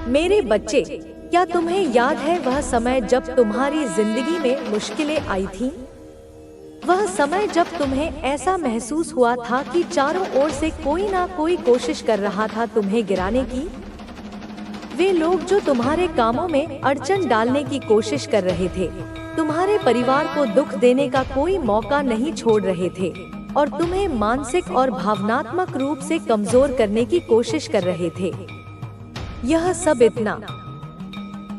मेरे बच्चे, क्या तुम्हें याद है वह समय जब तुम्हारी जिंदगी में मुश्किलें आई थीं? वह समय जब तुम्हें ऐसा महसूस हुआ था कि चारों ओर से कोई ना कोई कोशिश कर रहा था तुम्हें गिराने की। वे लोग जो तुम्हारे कामों में अड़चन डालने की कोशिश कर रहे थे, तुम्हारे परिवार को दुख देने का कोई मौका नहीं छोड़ रहे थे और तुम्हें मानसिक और भावनात्मक रूप से कमजोर करने की कोशिश कर रहे थे। यह सब इतना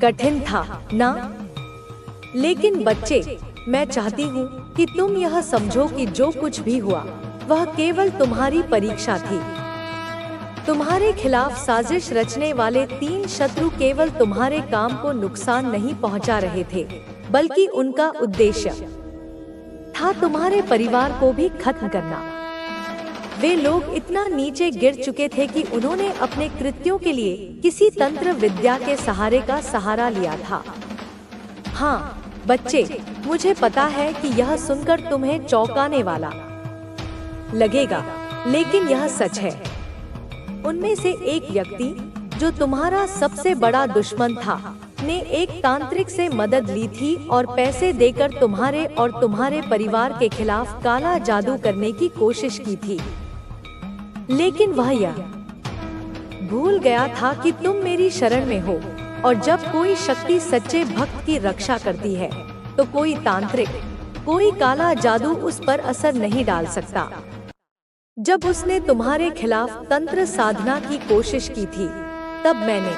कठिन था ना? लेकिन बच्चे, मैं चाहती हूँ कि तुम यह समझो कि जो कुछ भी हुआ वह केवल तुम्हारी परीक्षा थी। तुम्हारे खिलाफ साजिश रचने वाले 3 शत्रु केवल तुम्हारे काम को नुकसान नहीं पहुंचा रहे थे, बल्कि उनका उद्देश्य था तुम्हारे परिवार को भी खत्म करना। वे लोग इतना नीचे गिर चुके थे कि उन्होंने अपने कृत्यों के लिए किसी तंत्र विद्या के सहारे का सहारा लिया था। हाँ बच्चे, मुझे पता है कि यह सुनकर तुम्हें चौंकाने वाला लगेगा, लेकिन यह सच है। उनमें से एक व्यक्ति, जो तुम्हारा सबसे बड़ा दुश्मन था, ने एक तांत्रिक से मदद ली थी और पैसे देकर तुम्हारे और तुम्हारे परिवार के खिलाफ काला जादू करने की कोशिश की थी। लेकिन वह यह भूल गया था कि तुम मेरी शरण में हो, और जब कोई शक्ति सच्चे भक्त की रक्षा करती है तो कोई तांत्रिक, कोई काला जादू उस पर असर नहीं डाल सकता। जब उसने तुम्हारे खिलाफ तंत्र साधना की कोशिश की थी, तब मैंने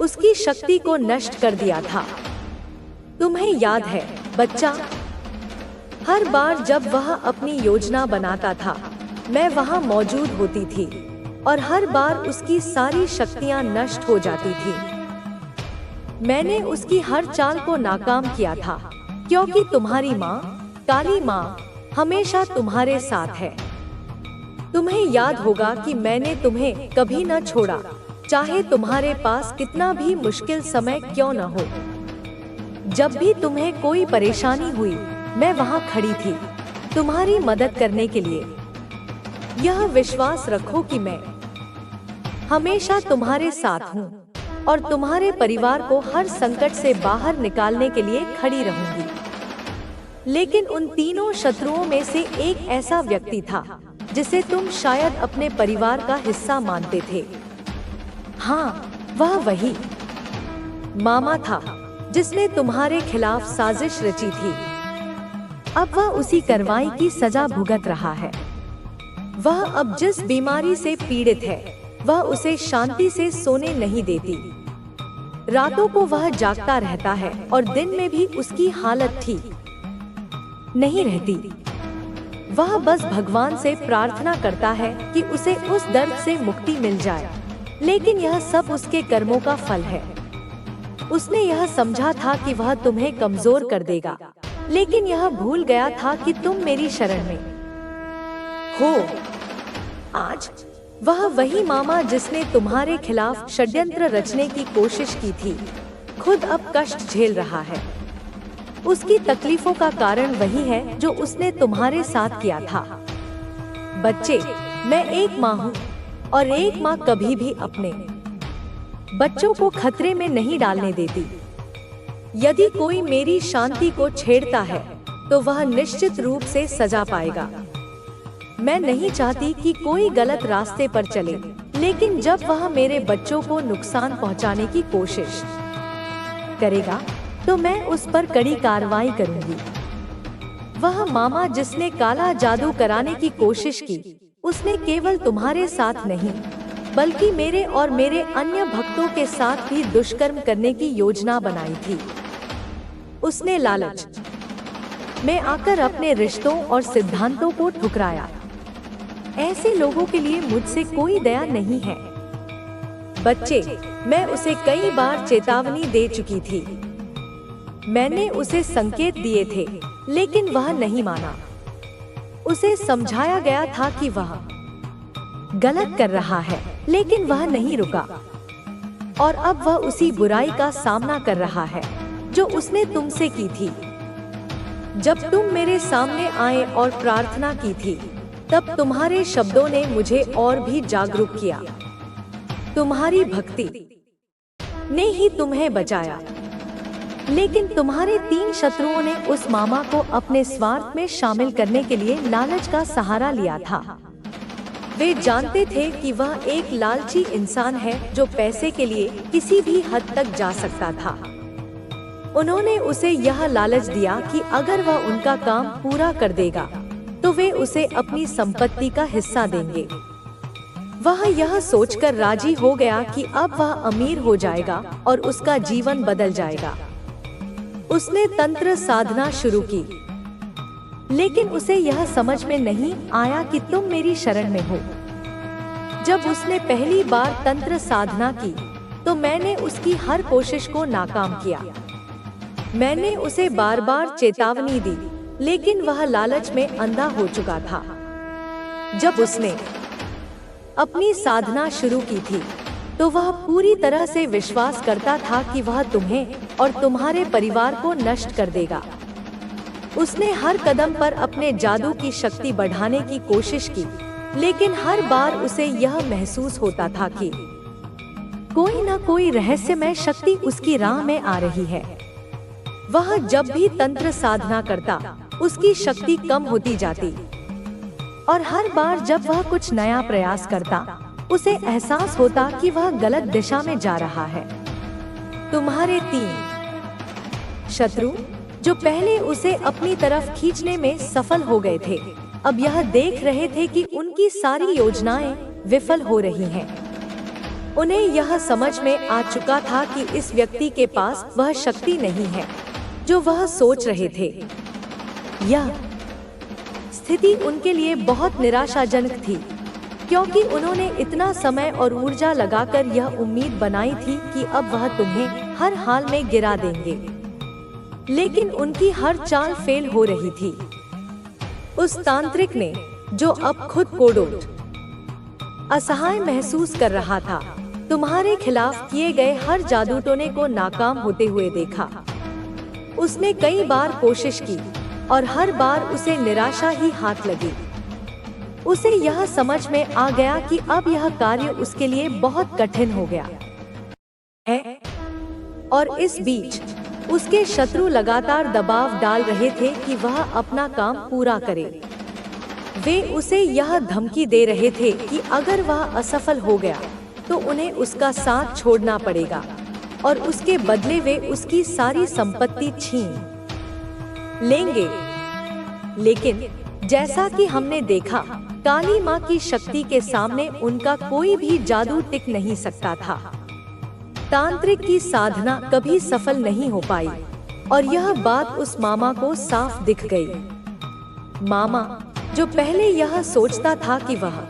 उसकी शक्ति को नष्ट कर दिया था। तुम्हें याद है बच्चा? हर बार जब वह अपनी योजना बनाता था, मैं वहां मौजूद होती थी और हर बार उसकी सारी शक्तियां नष्ट हो जाती थी। मैंने उसकी हर चाल को नाकाम किया था, क्योंकि तुम्हारी माँ, काली माँ, हमेशा तुम्हारे साथ है। तुम्हें याद होगा कि मैंने तुम्हें कभी न छोड़ा, चाहे तुम्हारे पास कितना भी मुश्किल समय क्यों न हो। जब भी तुम्हें कोई परेशानी हुई, मैं वहाँ खड़ी थी तुम्हारी मदद करने के लिए। यह विश्वास रखो कि मैं हमेशा तुम्हारे साथ हूँ और तुम्हारे परिवार को हर संकट से बाहर निकालने के लिए खड़ी रहूंगी। लेकिन उन तीनों शत्रुओं में से एक ऐसा व्यक्ति था जिसे तुम शायद अपने परिवार का हिस्सा मानते थे। हाँ, वह वही मामा था जिसने तुम्हारे खिलाफ साजिश रची थी। अब वह उसी कार्रवाई की सजा भुगत रहा है। वह अब जिस बीमारी से पीड़ित है, वह उसे शांति से सोने नहीं देती। रातों को वह जागता रहता है और दिन में भी उसकी हालत ठीक नहीं रहती। वह बस भगवान से प्रार्थना करता है कि उसे उस दर्द से मुक्ति मिल जाए, लेकिन यह सब उसके कर्मों का फल है। उसने यह समझा था कि वह तुम्हें कमजोर कर देगा, लेकिन यह भूल गया था कि तुम मेरी शरण में हो। आज वह वही मामा जिसने तुम्हारे खिलाफ षड्यंत्र रचने की कोशिश की थी, खुद अब कष्ट झेल रहा है। उसकी तकलीफों का कारण वही है जो उसने तुम्हारे साथ किया था। बच्चे, मैं एक माँ हूँ और एक माँ कभी भी अपने बच्चों को खतरे में नहीं डालने देती। यदि कोई मेरी शांति को छेड़ता है तो वह निश्चित रूप से सजा पाएगा। मैं नहीं चाहती कि कोई गलत रास्ते पर चले, लेकिन जब वह मेरे बच्चों को नुकसान पहुंचाने की कोशिश करेगा तो मैं उस पर कड़ी कार्रवाई करूंगी। वह मामा जिसने काला जादू कराने की कोशिश की, उसने केवल तुम्हारे साथ नहीं, बल्कि मेरे और मेरे अन्य भक्तों के साथ भी दुष्कर्म करने की योजना बनाई थी। उसने लालच में आकर अपने रिश्तों और सिद्धांतों को ठुकराया। ऐसे लोगों के लिए मुझसे कोई दया नहीं है। बच्चे, मैं उसे कई बार चेतावनी दे चुकी थी। मैंने उसे संकेत दिए थे, लेकिन वह नहीं माना। उसे समझाया गया था कि वह गलत कर रहा है, लेकिन वह नहीं रुका। और अब वह उसी बुराई का सामना कर रहा है जो उसने तुमसे की थी। जब तुम मेरे सामने आए और प्रार्थना की थी, तब तुम्हारे शब्दों ने मुझे और भी जागरूक किया। तुम्हारी भक्ति ने ही तुम्हें बचाया। लेकिन तुम्हारे 3 शत्रुओं ने उस मामा को अपने स्वार्थ में शामिल करने के लिए लालच का सहारा लिया था। वे जानते थे कि वह एक लालची इंसान है जो पैसे के लिए किसी भी हद तक जा सकता था। उन्होंने उसे यह लालच दिया कि अगर वह उनका काम पूरा कर देगा तो वे उसे अपनी संपत्ति का हिस्सा देंगे। वह यह सोचकर राजी हो गया कि अब वह अमीर हो जाएगा और उसका जीवन बदल जाएगा। उसने तंत्र साधना शुरू की, लेकिन उसे यह समझ में नहीं आया कि तुम मेरी शरण में हो। जब उसने पहली बार तंत्र साधना की तो मैंने उसकी हर कोशिश को नाकाम किया। मैंने उसे बार बार चेतावनी दी, लेकिन वह लालच में अंधा हो चुका था। जब उसने अपनी साधना शुरू की थी तो वह पूरी तरह से विश्वास करता था कि वह तुम्हें और तुम्हारे परिवार को नष्ट कर देगा। उसने हर कदम पर अपने जादू की शक्ति बढ़ाने की कोशिश की, लेकिन हर बार उसे यह महसूस होता था कि कोई न कोई रहस्यमय शक्ति उसकी राह में आ रही है। वह जब भी तंत्र साधना करता, उसकी शक्ति कम होती जाती, और हर बार जब वह कुछ नया प्रयास करता, उसे एहसास होता कि वह गलत दिशा में जा रहा है। तुम्हारे 3 शत्रु, जो पहले उसे अपनी तरफ खींचने में सफल हो गए थे, अब यह देख रहे थे कि उनकी सारी योजनाएं विफल हो रही हैं। उन्हें यह समझ में आ चुका था कि इस व्यक्ति के पास वह शक्ति नहीं है जो वह सोच रहे थे। यह स्थिति उनके लिए बहुत निराशाजनक थी, क्योंकि उन्होंने इतना समय और ऊर्जा लगाकर यह उम्मीद बनाई थी कि अब वह तुम्हें हर हाल में गिरा देंगे, लेकिन उनकी हर चाल फेल हो रही थी। उस तांत्रिक ने, जो अब खुद को असहाय महसूस कर रहा था, तुम्हारे खिलाफ किए गए हर जादू टोने को नाकाम होते हुए देखा। उसने कई बार कोशिश की और हर बार उसे निराशा ही हाथ लगी। उसे यह समझ में आ गया कि अब यह कार्य उसके लिए बहुत कठिन हो गया है, और इस बीच उसके शत्रु लगातार दबाव डाल रहे थे कि वह अपना काम पूरा करे। वे उसे यह धमकी दे रहे थे कि अगर वह असफल हो गया तो उन्हें उसका साथ छोड़ना पड़ेगा, और उसके बदले वे उसकी सारी संपत्ति छीन लेंगे। लेकिन जैसा कि हमने देखा, काली माँ की शक्ति के सामने उनका कोई भी जादू टिक नहीं सकता था। तांत्रिक की साधना कभी सफल नहीं हो पाई, और यह बात उस मामा को साफ दिख गई। मामा, जो पहले यह सोचता था कि वह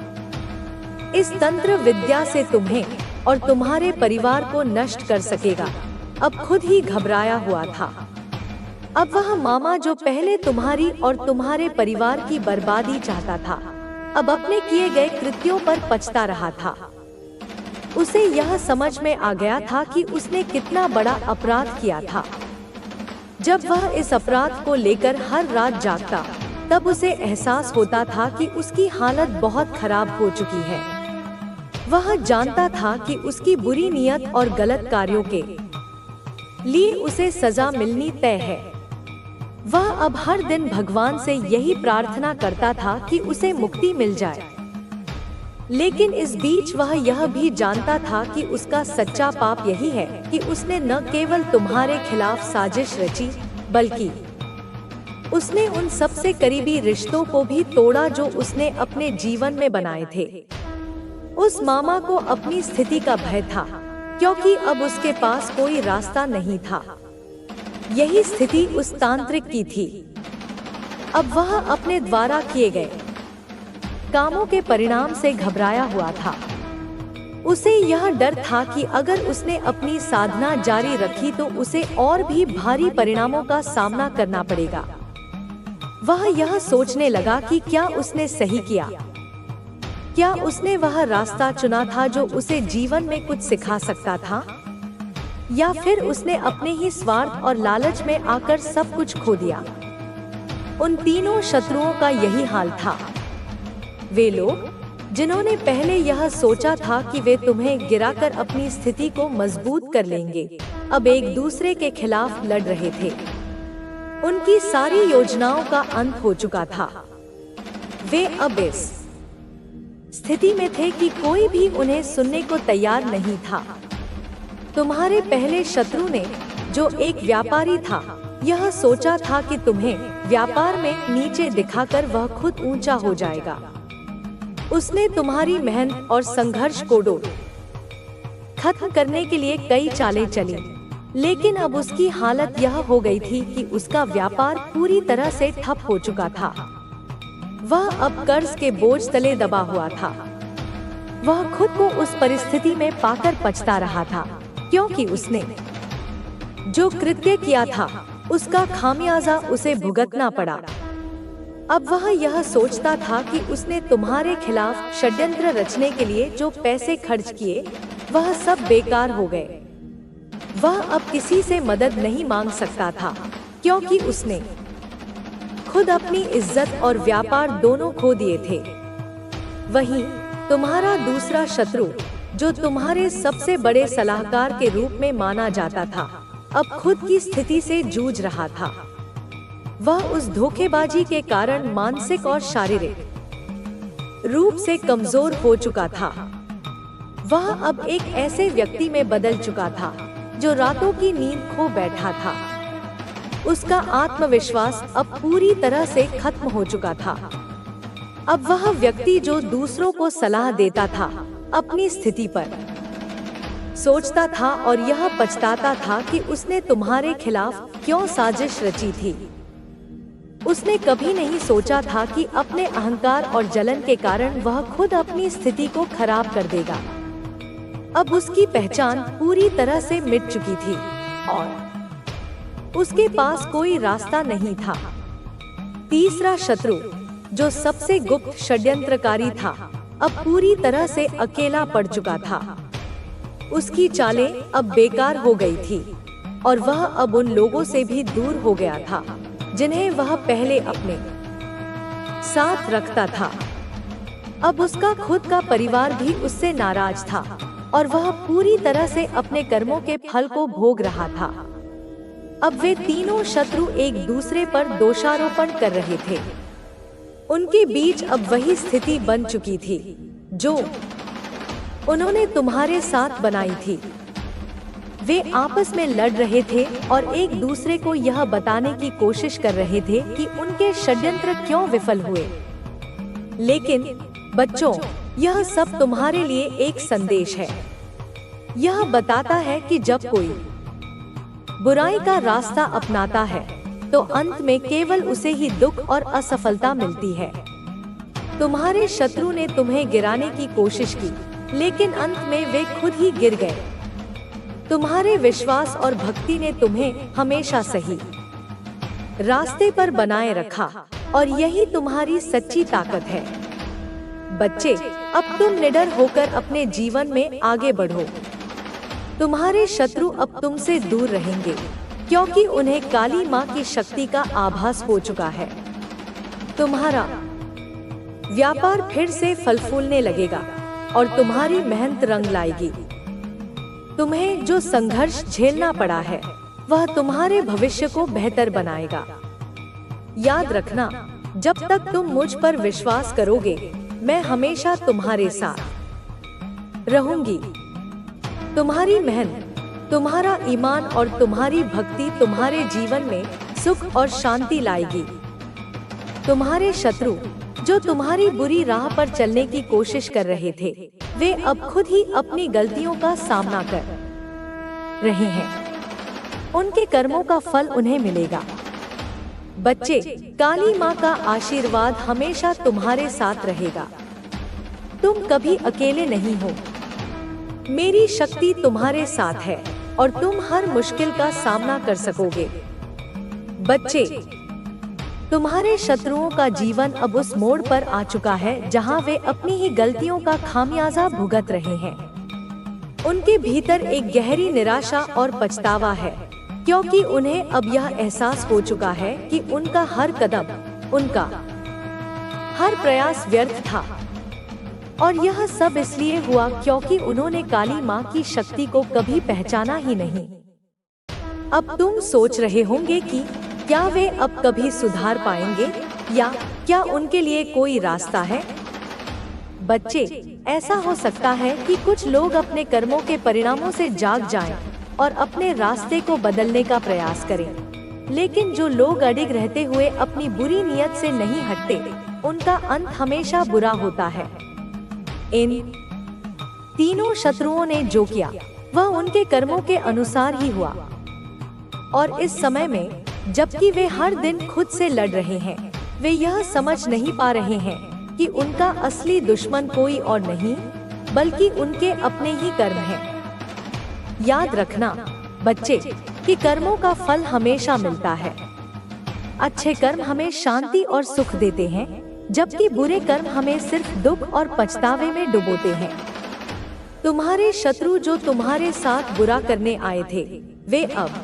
इस तंत्र विद्या से तुम्हें और तुम्हारे परिवार को नष्ट कर सकेगा, अब खुद ही घबराया हुआ था। अब वह मामा, जो पहले तुम्हारी और तुम्हारे परिवार की बर्बादी चाहता था, अब अपने किए गए कृत्यों पर पछता रहा था। उसे यह समझ में आ गया था कि उसने कितना बड़ा अपराध किया था। जब वह इस अपराध को लेकर हर रात जागता, तब उसे एहसास होता था कि उसकी हालत बहुत खराब हो चुकी है। वह जानता था कि उसकी बुरी नीयत और गलत कार्यों के लिए उसे सजा मिलनी तय है। वह अब हर दिन भगवान से यही प्रार्थना करता था कि उसे मुक्ति मिल जाए। लेकिन इस बीच वह यह भी जानता था कि उसका सच्चा पाप यही है कि उसने न केवल तुम्हारे खिलाफ साजिश रची, बल्कि उसने उन सबसे करीबी रिश्तों को भी तोड़ा जो उसने अपने जीवन में बनाए थे। उस मामा को अपनी स्थिति का भय था, क्योंकि अब उसके पास कोई रास्ता नहीं था। यही स्थिति उस तांत्रिक की थी। अब वह अपने द्वारा किए गए कामों के परिणाम से घबराया हुआ था। उसे यह डर था कि अगर उसने अपनी साधना जारी रखी तो उसे और भी भारी परिणामों का सामना करना पड़ेगा। वह यह सोचने लगा कि क्या उसने सही किया, क्या उसने वह रास्ता चुना था जो उसे जीवन में कुछ सिखा सकता था, या फिर उसने अपने ही स्वार्थ और लालच में आकर सब कुछ खो दिया। उन तीनों शत्रुओं का यही हाल था। वे लोग जिन्होंने पहले यह सोचा था कि वे तुम्हें गिराकर अपनी स्थिति को मजबूत कर लेंगे, अब एक दूसरे के खिलाफ लड़ रहे थे। उनकी सारी योजनाओं का अंत हो चुका था। वे अब इस स्थिति में थे कि कोई भी उन्हें सुनने को तैयार नहीं था। तुम्हारे पहले शत्रु ने, जो एक व्यापारी था, यह सोचा था कि तुम्हें व्यापार में नीचे दिखाकर वह खुद ऊंचा हो जाएगा। उसने तुम्हारी मेहनत और संघर्ष को खत्म करने के लिए कई चालें चली, लेकिन अब उसकी हालत यह हो गई थी कि उसका व्यापार पूरी तरह से ठप हो चुका था। वह अब कर्ज के बोझ तले दबा हुआ था। वह खुद को उस परिस्थिति में पाकर पछता रहा था, क्योंकि उसने जो कृत्य किया था उसका खामियाजा उसे भुगतना पड़ा। अब वह यह सोचता था कि उसने तुम्हारे खिलाफ षड्यंत्र रचने के लिए जो पैसे खर्च किए वह सब बेकार हो गए। वह अब किसी से मदद नहीं मांग सकता था, क्योंकि उसने खुद अपनी इज्जत और व्यापार दोनों खो दिए थे। वहीं तुम्हारा दूसरा शत्रु, जो तुम्हारे सबसे बड़े सलाहकार के रूप में माना जाता था, अब खुद की स्थिति से जूझ रहा था। वह उस धोखेबाजी के कारण मानसिक और शारीरिक रूप से कमजोर हो चुका था। वह अब एक ऐसे व्यक्ति में बदल चुका था जो रातों की नींद खो बैठा था। उसका आत्मविश्वास अब पूरी तरह से खत्म हो चुका था। अब वह व्यक्ति जो दूसरों को सलाह देता था, अपनी स्थिति पर सोचता था और यह पछताता था कि उसने तुम्हारे खिलाफ क्यों साजिश रची थी। उसने कभी नहीं सोचा था कि अपने अहंकार और जलन के कारण वह खुद अपनी स्थिति को खराब कर देगा। अब उसकी पहचान पूरी तरह से मिट चुकी थी और उसके पास कोई रास्ता नहीं था। तीसरा शत्रु, जो सबसे गुप्त षड्यंत्रकारी था, अब पूरी तरह से अकेला पड़ चुका था। उसकी चालें अब बेकार हो गई थी और वह अब उन लोगों से भी दूर हो गया था जिन्हें वह पहले अपने साथ रखता था। अब उसका खुद का परिवार भी उससे नाराज था और वह पूरी तरह से अपने कर्मों के फल को भोग रहा था। अब वे तीनों शत्रु एक दूसरे पर दोषारोपण कर रहे थे। उनके बीच अब वही स्थिति बन चुकी थी जो उन्होंने तुम्हारे साथ बनाई थी। वे आपस में लड़ रहे थे और एक दूसरे को यह बताने की कोशिश कर रहे थे कि उनके षड्यंत्र क्यों विफल हुए। लेकिन बच्चों, यह सब तुम्हारे लिए एक संदेश है। यह बताता है कि जब कोई बुराई का रास्ता अपनाता है तो अंत में केवल उसे ही दुख और असफलता मिलती है। तुम्हारे शत्रु ने तुम्हें गिराने की कोशिश की, लेकिन अंत में वे खुद ही गिर गए। तुम्हारे विश्वास और भक्ति ने तुम्हें हमेशा सही रास्ते पर बनाए रखा और यही तुम्हारी सच्ची ताकत है। बच्चे, अब तुम निडर होकर अपने जीवन में आगे बढ़ो। तुम्हारे शत्रु अब तुमसे दूर रहेंगे, क्योंकि उन्हें काली माँ की शक्ति का आभास हो चुका है। तुम्हारा व्यापार फिर से फल फूलने लगेगा और तुम्हारी मेहनत रंग लाएगी। तुम्हें जो संघर्ष झेलना पड़ा है वह तुम्हारे भविष्य को बेहतर बनाएगा। याद रखना, जब तक तुम मुझ पर विश्वास करोगे, मैं हमेशा तुम्हारे साथ रहूंगी। तुम्हारी मेहनत, तुम्हारा ईमान और तुम्हारी भक्ति तुम्हारे जीवन में सुख और शांति लाएगी। तुम्हारे शत्रु, जो तुम्हारी बुरी राह पर चलने की कोशिश कर रहे थे, वे अब खुद ही अपनी गलतियों का सामना कर रहे हैं। उनके कर्मों का फल उन्हें मिलेगा। बच्चे, काली माँ का आशीर्वाद हमेशा तुम्हारे साथ रहेगा। तुम कभी अकेले नहीं हो। मेरी शक्ति तुम्हारे साथ है और तुम हर मुश्किल का सामना कर सकोगे। बच्चे, तुम्हारे शत्रुओं का जीवन अब उस मोड़ पर आ चुका है जहां वे अपनी ही गलतियों का खामियाजा भुगत रहे हैं। उनके भीतर एक गहरी निराशा और पछतावा है, क्योंकि उन्हें अब यह एहसास हो चुका है कि उनका हर कदम, उनका हर प्रयास व्यर्थ था। और यह सब इसलिए हुआ क्योंकि उन्होंने काली माँ की शक्ति को कभी पहचाना ही नहीं। अब तुम सोच रहे होंगे कि क्या वे अब कभी सुधार पाएंगे या क्या उनके लिए कोई रास्ता है? बच्चे, ऐसा हो सकता है कि कुछ लोग अपने कर्मों के परिणामों से जाग जाएं और अपने रास्ते को बदलने का प्रयास करें, लेकिन जो लोग अडिग रहते हुए अपनी बुरी नीयत से नहीं हटते, उनका अंत हमेशा बुरा होता है। इन तीनों शत्रुओं ने जो किया वह उनके कर्मों के अनुसार ही हुआ, और इस समय में जबकि वे हर दिन खुद से लड़ रहे हैं, वे यह समझ नहीं पा रहे हैं कि उनका असली दुश्मन कोई और नहीं बल्कि उनके अपने ही कर्म हैं। याद रखना बच्चे कि कर्मों का फल हमेशा मिलता है। अच्छे कर्म हमें शांति और सुख देते हैं, जबकि बुरे कर्म हमें सिर्फ दुख और पछतावे में डुबोते हैं। तुम्हारे शत्रु जो तुम्हारे साथ बुरा करने आए थे, वे अब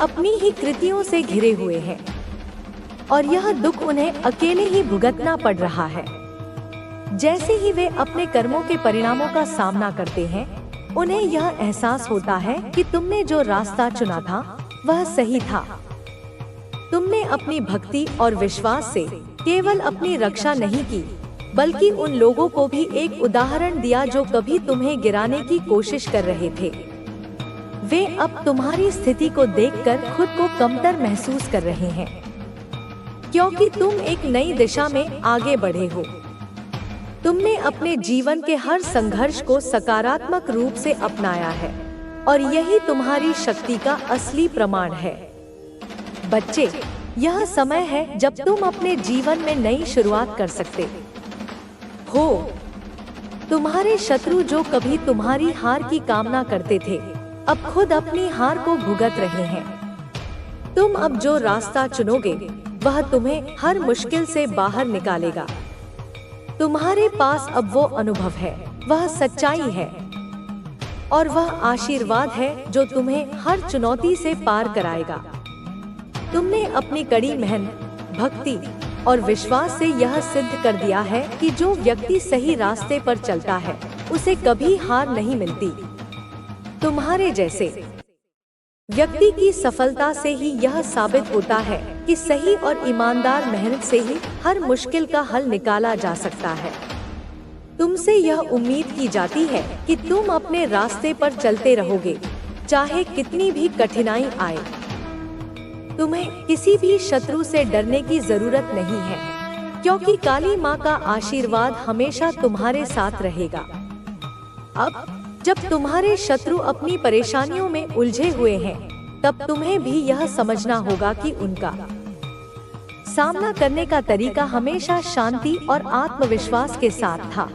अपनी ही कृतियों से घिरे हुए हैं और यह दुख उन्हें अकेले ही भुगतना पड़ रहा है। जैसे ही वे अपने कर्मों के परिणामों का सामना करते हैं, उन्हें यह एहसास होता है कि तुमने जो रास्ता चुना था वह सही था। तुमने अपनी भक्ति और विश्वास से केवल अपनी रक्षा नहीं की, बल्कि उन लोगों को भी एक उदाहरण दिया जो कभी तुम्हें गिराने की कोशिश कर रहे थे। वे अब तुम्हारी स्थिति को देखकर खुद को कमतर महसूस कर रहे हैं, क्योंकि तुम एक नई दिशा में आगे बढ़े हो। तुमने अपने जीवन के हर संघर्ष को सकारात्मक रूप से अपनाया है और यही तुम्हारी शक्ति का असली प्रमाण है। बच्चे, यह समय है जब तुम अपने जीवन में नई शुरुआत कर सकते हो। तुम्हारे शत्रु जो कभी तुम्हारी हार की कामना करते थे, अब खुद अपनी हार को भुगत रहे हैं। तुम अब जो रास्ता चुनोगे वह तुम्हें हर मुश्किल से बाहर निकालेगा। तुम्हारे पास अब वो अनुभव है, वह सच्चाई है और वह आशीर्वाद है जो तुम्हें हर चुनौती से पार कराएगा। तुमने अपनी कड़ी मेहनत, भक्ति और विश्वास से यह सिद्ध कर दिया है कि जो व्यक्ति सही रास्ते पर चलता है उसे कभी हार नहीं मिलती। तुम्हारे जैसे व्यक्ति की सफलता से ही यह साबित होता है कि सही और ईमानदार मेहनत से ही हर मुश्किल का हल निकाला जा सकता है। तुमसे यह उम्मीद की जाती है कि तुम अपने रास्ते पर चलते रहोगे, चाहे कितनी भी कठिनाई आए। तुम्हें किसी भी शत्रु से डरने की जरूरत नहीं है, क्योंकि काली माँ का आशीर्वाद हमेशा तुम्हारे साथ रहेगा। अब जब तुम्हारे शत्रु अपनी परेशानियों में उलझे हुए हैं, तब तुम्हें भी यह समझना होगा कि उनका सामना करने का तरीका हमेशा शांति और आत्मविश्वास के साथ था।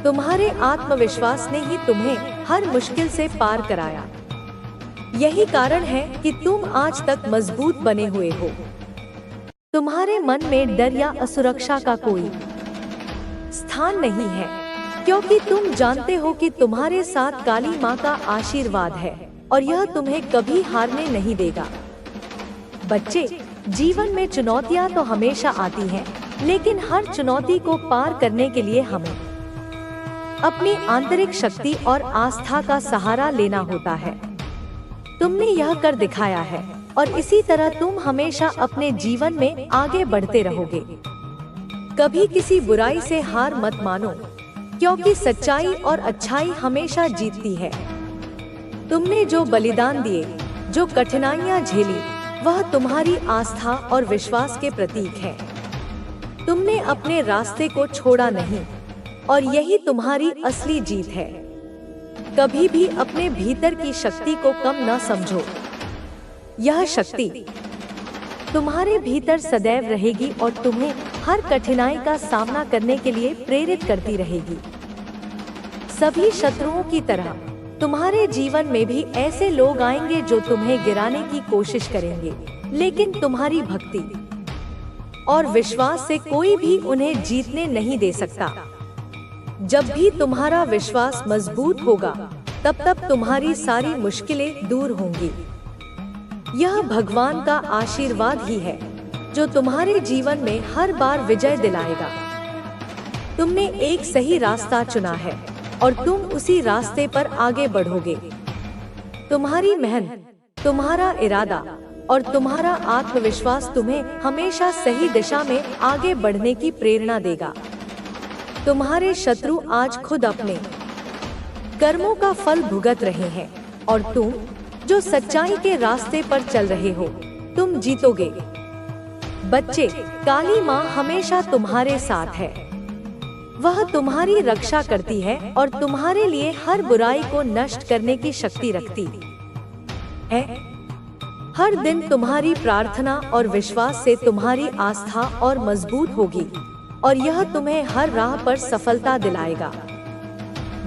तुम्हारे आत्मविश्वास ने ही तुम्हें हर मुश्किल से पार कराया। यही कारण है कि तुम आज तक मजबूत बने हुए हो। तुम्हारे मन में डर या असुरक्षा का कोई स्थान नहीं है, क्योंकि तुम जानते हो कि तुम्हारे साथ काली माँ का आशीर्वाद है और यह तुम्हें कभी हारने नहीं देगा। बच्चे, जीवन में चुनौतियाँ तो हमेशा आती हैं, लेकिन हर चुनौती को पार करने के लिए हमें अपनी आंतरिक शक्ति और आस्था का सहारा लेना होता है। तुमने यह कर दिखाया है और इसी तरह तुम हमेशा अपने जीवन में आगे बढ़ते रहोगे। कभी किसी बुराई से हार मत मानो, क्योंकि सच्चाई और अच्छाई हमेशा जीतती है। तुमने जो बलिदान दिए, जो कठिनाइयाँ झेली, वह तुम्हारी आस्था और विश्वास के प्रतीक है। तुमने अपने रास्ते को छोड़ा नहीं और यही तुम्हारी असली जीत है। कभी भी अपने भीतर की शक्ति को कम न समझो। यह शक्ति तुम्हारे भीतर सदैव रहेगी और तुम्हें हर कठिनाई का सामना करने के लिए प्रेरित करती रहेगी। सभी शत्रुओं की तरह तुम्हारे जीवन में भी ऐसे लोग आएंगे जो तुम्हें गिराने की कोशिश करेंगे, लेकिन तुम्हारी भक्ति और विश्वास से कोई भी उन्हें जीतने नहीं दे सकता। जब भी तुम्हारा विश्वास मजबूत होगा, तब तुम्हारी सारी मुश्किलें दूर होंगी। यह भगवान का आशीर्वाद ही है जो तुम्हारे जीवन में हर बार विजय दिलाएगा। तुमने एक सही रास्ता चुना है और तुम उसी रास्ते पर आगे बढ़ोगे। तुम्हारी मेहनत, तुम्हारा इरादा और तुम्हारा आत्मविश्वास तुम्हें हमेशा सही दिशा में आगे बढ़ने की प्रेरणा देगा। तुम्हारे शत्रु आज खुद अपने कर्मों का फल भुगत रहे हैं और तुम जो सच्चाई के रास्ते पर चल रहे हो, तुम जीतोगे। बच्चे, काली माँ हमेशा तुम्हारे साथ है। वह तुम्हारी रक्षा करती है और तुम्हारे लिए हर बुराई को नष्ट करने की शक्ति रखती है। हर दिन तुम्हारी प्रार्थना और विश्वास से तुम्हारी आस्था और मजबूत होगी और यह तुम्हें हर राह पर सफलता दिलाएगा।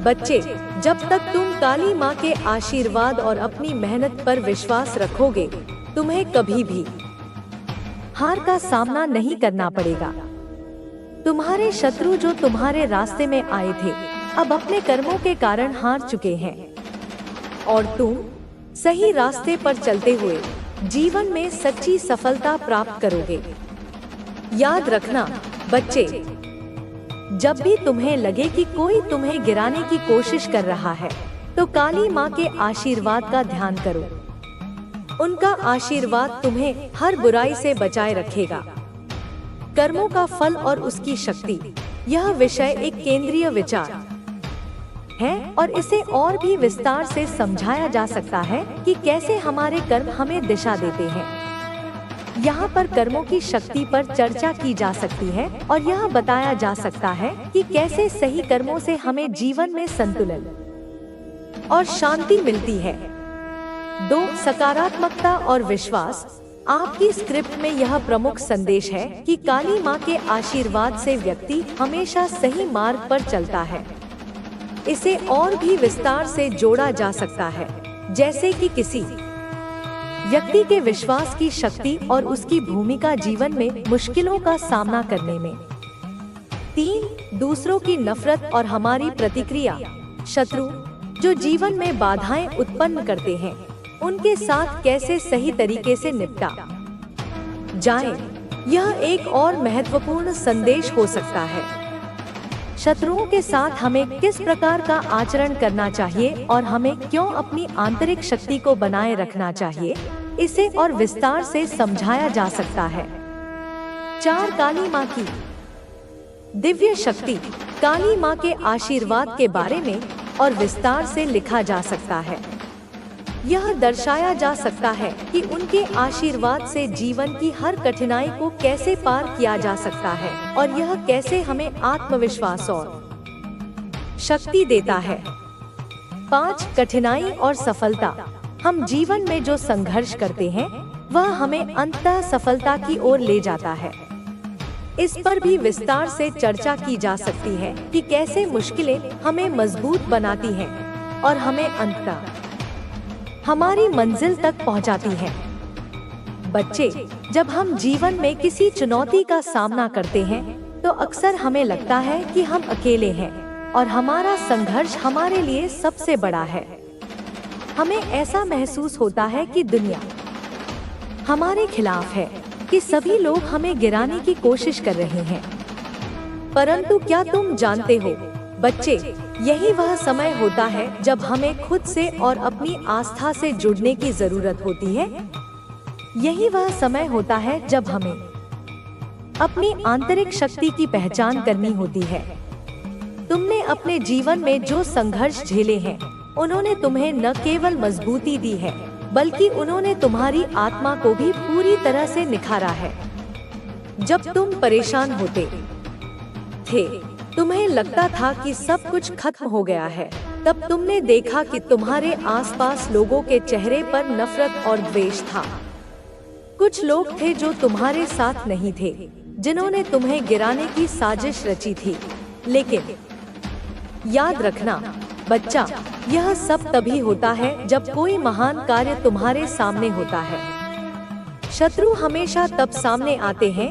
बच्चे, जब तक तुम काली माँ के आशीर्वाद और अपनी मेहनत पर विश्वास रखोगे, तुम्हें कभी भी हार का सामना नहीं करना पड़ेगा। तुम्हारे शत्रु जो तुम्हारे रास्ते में आए थे, अब अपने कर्मों के कारण हार चुके हैं और तुम सही रास्ते पर चलते हुए जीवन में सच्ची सफलता प्राप्त करोगे। याद रखना बच्चे, जब भी तुम्हें लगे कि कोई तुम्हें गिराने की कोशिश कर रहा है, तो काली माँ के आशीर्वाद का ध्यान करो। उनका आशीर्वाद तुम्हें हर बुराई से बचाए रखेगा। कर्मों का फल और उसकी शक्ति, यह विषय एक केंद्रीय विचार है और इसे और भी विस्तार से समझाया जा सकता है कि कैसे हमारे कर्म हमें दिशा देते हैं। यहाँ पर कर्मों की शक्ति पर चर्चा की जा सकती है और यह बताया जा सकता है कि कैसे सही कर्मों से हमें जीवन में संतुलन और शांति मिलती है। 2. सकारात्मकता और विश्वास। आपकी स्क्रिप्ट में यह प्रमुख संदेश है कि काली माँ के आशीर्वाद से व्यक्ति हमेशा सही मार्ग पर चलता है। इसे और भी विस्तार से जोड़ा जा सकता है, जैसे कि किसी व्यक्ति के विश्वास की शक्ति और उसकी भूमिका जीवन में मुश्किलों का सामना करने में। 3. दूसरों की नफरत और हमारी प्रतिक्रिया। शत्रु जो जीवन में बाधाएं उत्पन्न करते हैं, उनके साथ कैसे सही तरीके से निपटा जाए, यह एक और महत्वपूर्ण संदेश हो सकता है। शत्रुओं के साथ हमें किस प्रकार का आचरण करना चाहिए और हमें क्यों अपनी आंतरिक शक्ति को बनाए रखना चाहिए, इसे और विस्तार से समझाया जा सकता है। 4. काली माँ की दिव्य शक्ति। काली माँ के आशीर्वाद के बारे में और विस्तार से लिखा जा सकता है। यह दर्शाया जा सकता है कि उनके आशीर्वाद से जीवन की हर कठिनाई को कैसे पार किया जा सकता है और यह कैसे हमें आत्मविश्वास और शक्ति देता है। 5. कठिनाई और सफलता। हम जीवन में जो संघर्ष करते हैं, वह हमें अंततः सफलता की ओर ले जाता है। इस पर भी विस्तार से चर्चा की जा सकती है कि कैसे मुश्किलें हमें मजबूत बनाती हैं और हमें अंततः हमारी मंजिल तक पहुंचाती हैं। बच्चे, जब हम जीवन में किसी चुनौती का सामना करते हैं, तो अक्सर हमें लगता है कि हम अकेले हैं और हमारा संघर्ष हमारे लिए सबसे बड़ा है। हमें ऐसा महसूस होता है कि दुनिया हमारे खिलाफ है, कि सभी लोग हमें गिराने की कोशिश कर रहे हैं। परंतु क्या तुम जानते हो बच्चे, यही वह समय होता है जब हमें खुद से और अपनी आस्था से जुड़ने की जरूरत होती है। यही वह समय होता है जब हमें अपनी आंतरिक शक्ति की पहचान करनी होती है। तुमने अपने जीवन में जो संघर्ष झेले हैं, उन्होंने तुम्हें न केवल मजबूती दी है, बल्कि उन्होंने तुम्हारी आत्मा को भी पूरी तरह से निखारा है। जब तुम परेशान होते थे, तुम्हें लगता था कि सब कुछ खत्म हो गया है, तब तुमने देखा कि तुम्हारे आसपास लोगों के चेहरे पर नफरत और द्वेष था। कुछ लोग थे जो तुम्हारे साथ नहीं थे, जिन्होंने तुम्हें गिराने की साजिश रची थी। लेकिन याद रखना बच्चा, यह सब तभी होता है जब कोई महान कार्य तुम्हारे सामने होता है। शत्रु हमेशा तब सामने आते हैं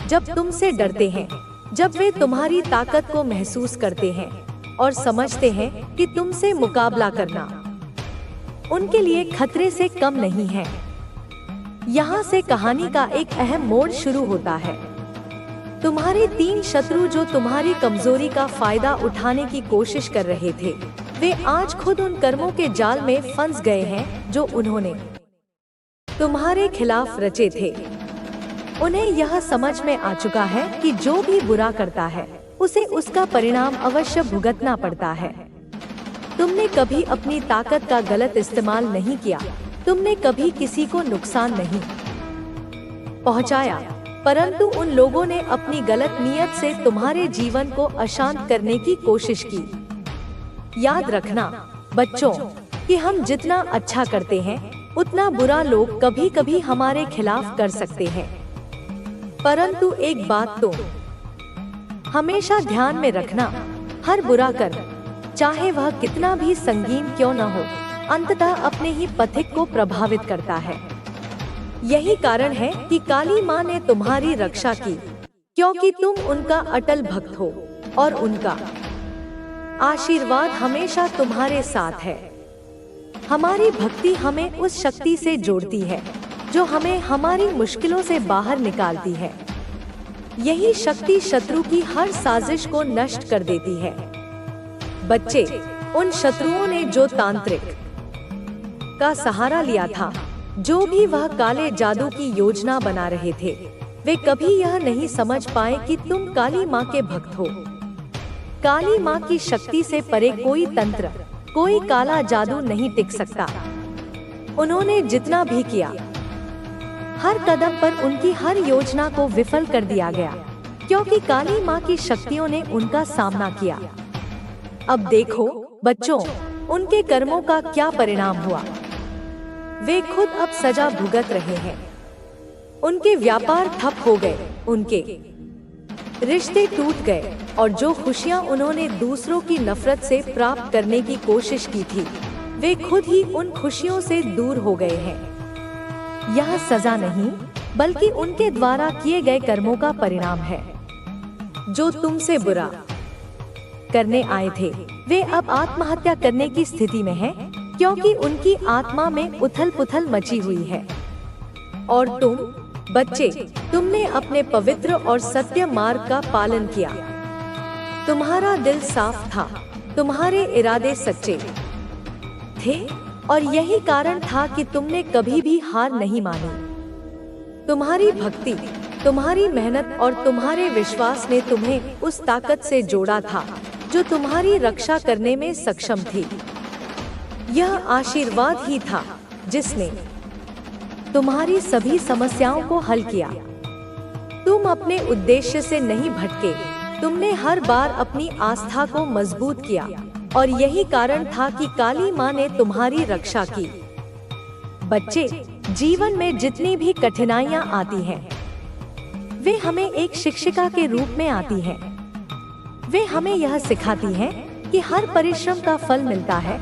जब तुमसे डरते हैं, जब वे तुम्हारी ताकत को महसूस करते हैं और समझते हैं कि तुमसे मुकाबला करना उनके लिए खतरे से कम नहीं है। यहाँ से कहानी का एक अहम मोड़ शुरू होता है। तुम्हारे 3 शत्रु जो तुम्हारी कमजोरी का फायदा उठाने की कोशिश कर रहे थे, वे आज खुद उन कर्मों के जाल में फंस गए हैं जो उन्होंने तुम्हारे खिलाफ रचे थे। उन्हें यह समझ में आ चुका है कि जो भी बुरा करता है उसे उसका परिणाम अवश्य भुगतना पड़ता है। तुमने कभी अपनी ताकत का गलत इस्तेमाल नहीं किया, तुमने कभी किसी को नुकसान नहीं पहुंचाया, परंतु उन लोगों ने अपनी गलत नीयत से तुम्हारे जीवन को अशांत करने की कोशिश की। याद रखना बच्चों कि हम जितना अच्छा करते हैं उतना बुरा लोग कभी कभी हमारे खिलाफ कर सकते हैं, परंतु एक बात तो हमेशा ध्यान में रखना, हर बुरा कर्म चाहे वह कितना भी संगीन क्यों न हो, अंततः अपने ही पथिक को प्रभावित करता है। यही कारण है कि काली माँ ने तुम्हारी रक्षा की, क्योंकि तुम उनका अटल भक्त हो और उनका आशीर्वाद हमेशा तुम्हारे साथ है। हमारी भक्ति हमें उस शक्ति से जोड़ती है जो हमें हमारी मुश्किलों से बाहर निकालती है। यही शक्ति शत्रु की हर साजिश को नष्ट कर देती है। बच्चे, उन शत्रुओं ने जो तांत्रिक का सहारा लिया था, जो भी वह काले जादू की योजना बना रहे थे, वे कभी यह नहीं समझ पाए कि तुम काली माँ के भक्त हो। काली माँ की शक्ति से परे कोई तंत्र, कोई काला जादू नहीं टिक सकता। उन्होंने जितना भी किया, हर कदम पर उनकी हर योजना को विफल कर दिया गया, क्योंकि काली माँ की शक्तियों ने उनका सामना किया। अब देखो बच्चों, उनके कर्मों का क्या परिणाम हुआ। वे खुद अब सजा भुगत रहे हैं। उनके व्यापार ठप हो गए, उनके रिश्ते टूट गए, और जो खुशियां उन्होंने दूसरों की नफरत से प्राप्त करने की कोशिश की थी, वे खुद ही उन खुशियों से दूर हो गए हैं। यह सजा नहीं, बल्कि उनके द्वारा किए गए कर्मों का परिणाम है। जो तुमसे बुरा करने आए थे, वे अब आत्महत्या करने की स्थिति में हैं, क्योंकि उनकी आत्मा में उथल-पुथल मची हुई है। और तुम बच्चे, तुमने अपने पवित्र और सत्य मार्ग का पालन किया। तुम्हारा दिल साफ था, तुम्हारे इरादे सच्चे थे, और यही कारण था कि तुमने कभी भी हार नहीं मानी। तुम्हारी भक्ति, तुम्हारी मेहनत और तुम्हारे विश्वास ने तुम्हें उस ताकत से जोड़ा था जो तुम्हारी रक्षा करने में सक्षम थी। यह आशीर्वाद ही था जिसने तुम्हारी सभी समस्याओं को हल किया। तुम अपने उद्देश्य से नहीं भटके, तुमने हर बार अपनी आस्था को मजबूत किया, और यही कारण था कि काली माँ ने तुम्हारी रक्षा की। बच्चे, जीवन में जितनी भी कठिनाइयाँ आती हैं, वे हमें एक शिक्षिका के रूप में आती हैं। वे हमें यह सिखाती हैं कि हर परिश्रम का फल मिलता है,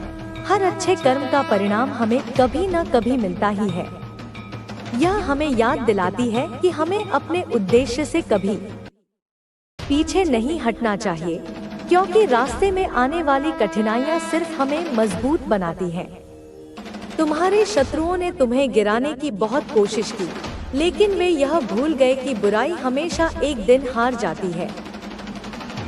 हर अच्छे कर्म का परिणाम हमें कभी न कभी मिलता ही है। यह हमें याद दिलाती है कि हमें अपने उद्देश्य से कभी पीछे नहीं हटना चाहिए, क्योंकि रास्ते में आने वाली कठिनाइयां सिर्फ हमें मजबूत बनाती हैं। तुम्हारे शत्रुओं ने तुम्हें गिराने की बहुत कोशिश की, लेकिन वे यह भूल गए कि बुराई हमेशा एक दिन हार जाती है।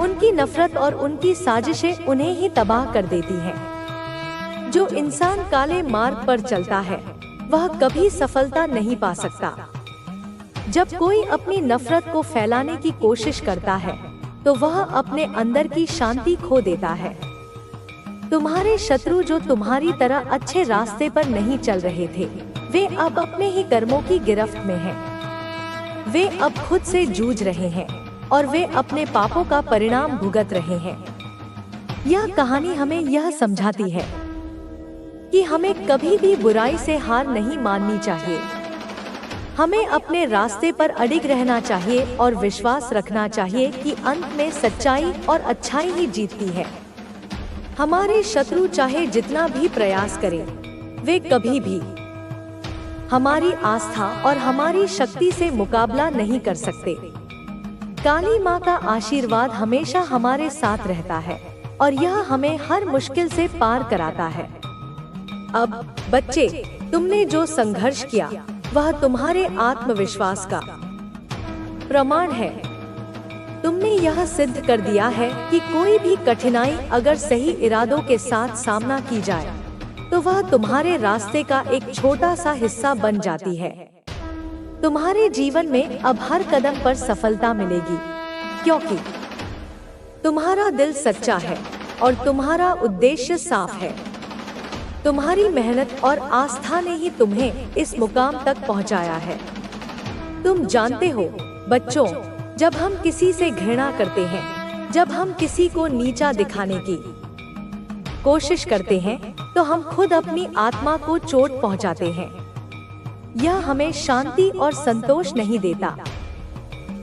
उनकी नफरत और उनकी साजिशें उन्हें ही तबाह कर देती हैं। जो इंसान काले मार्ग पर चलता है, वह कभी सफलता नहीं पा सकता। जब कोई अपनी नफरत को फैलाने की कोशिश करता है, तो वह अपने अंदर की शांति खो देता है। तुम्हारे शत्रु जो तुम्हारी तरह अच्छे रास्ते पर नहीं चल रहे थे, वे अब अपने ही कर्मों की गिरफ्त में हैं। वे अब खुद से जूझ रहे हैं, और वे अपने पापों का परिणाम भुगत रहे हैं। यह कहानी हमें यह समझाती है कि हमें कभी भी बुराई से हार नहीं माननी चाहिए। हमें अपने रास्ते पर अडिग रहना चाहिए और विश्वास रखना चाहिए कि अंत में सच्चाई और अच्छाई ही जीतती है। हमारे शत्रु चाहे जितना भी प्रयास करें, वे कभी भी हमारी आस्था और हमारी शक्ति से मुकाबला नहीं कर सकते। काली माँ का आशीर्वाद हमेशा हमारे साथ रहता है, और यह हमें हर मुश्किल से पार कराता है। अब बच्चे, तुमने जो संघर्ष किया, वह तुम्हारे आत्मविश्वास का प्रमाण है। तुमने यह सिद्ध कर दिया है कि कोई भी कठिनाई अगर सही इरादों के साथ सामना की जाए तो वह तुम्हारे रास्ते का एक छोटा सा हिस्सा बन जाती है। तुम्हारे जीवन में अब हर कदम पर सफलता मिलेगी, क्योंकि तुम्हारा दिल सच्चा है और तुम्हारा उद्देश्य साफ है। तुम्हारी मेहनत और आस्था ने ही तुम्हें इस मुकाम तक पहुंचाया है। तुम जानते हो बच्चों, जब हम किसी से घृणा करते हैं, जब हम किसी को नीचा दिखाने की कोशिश करते हैं, तो हम खुद अपनी आत्मा को चोट पहुंचाते हैं। यह हमें शांति और संतोष नहीं देता।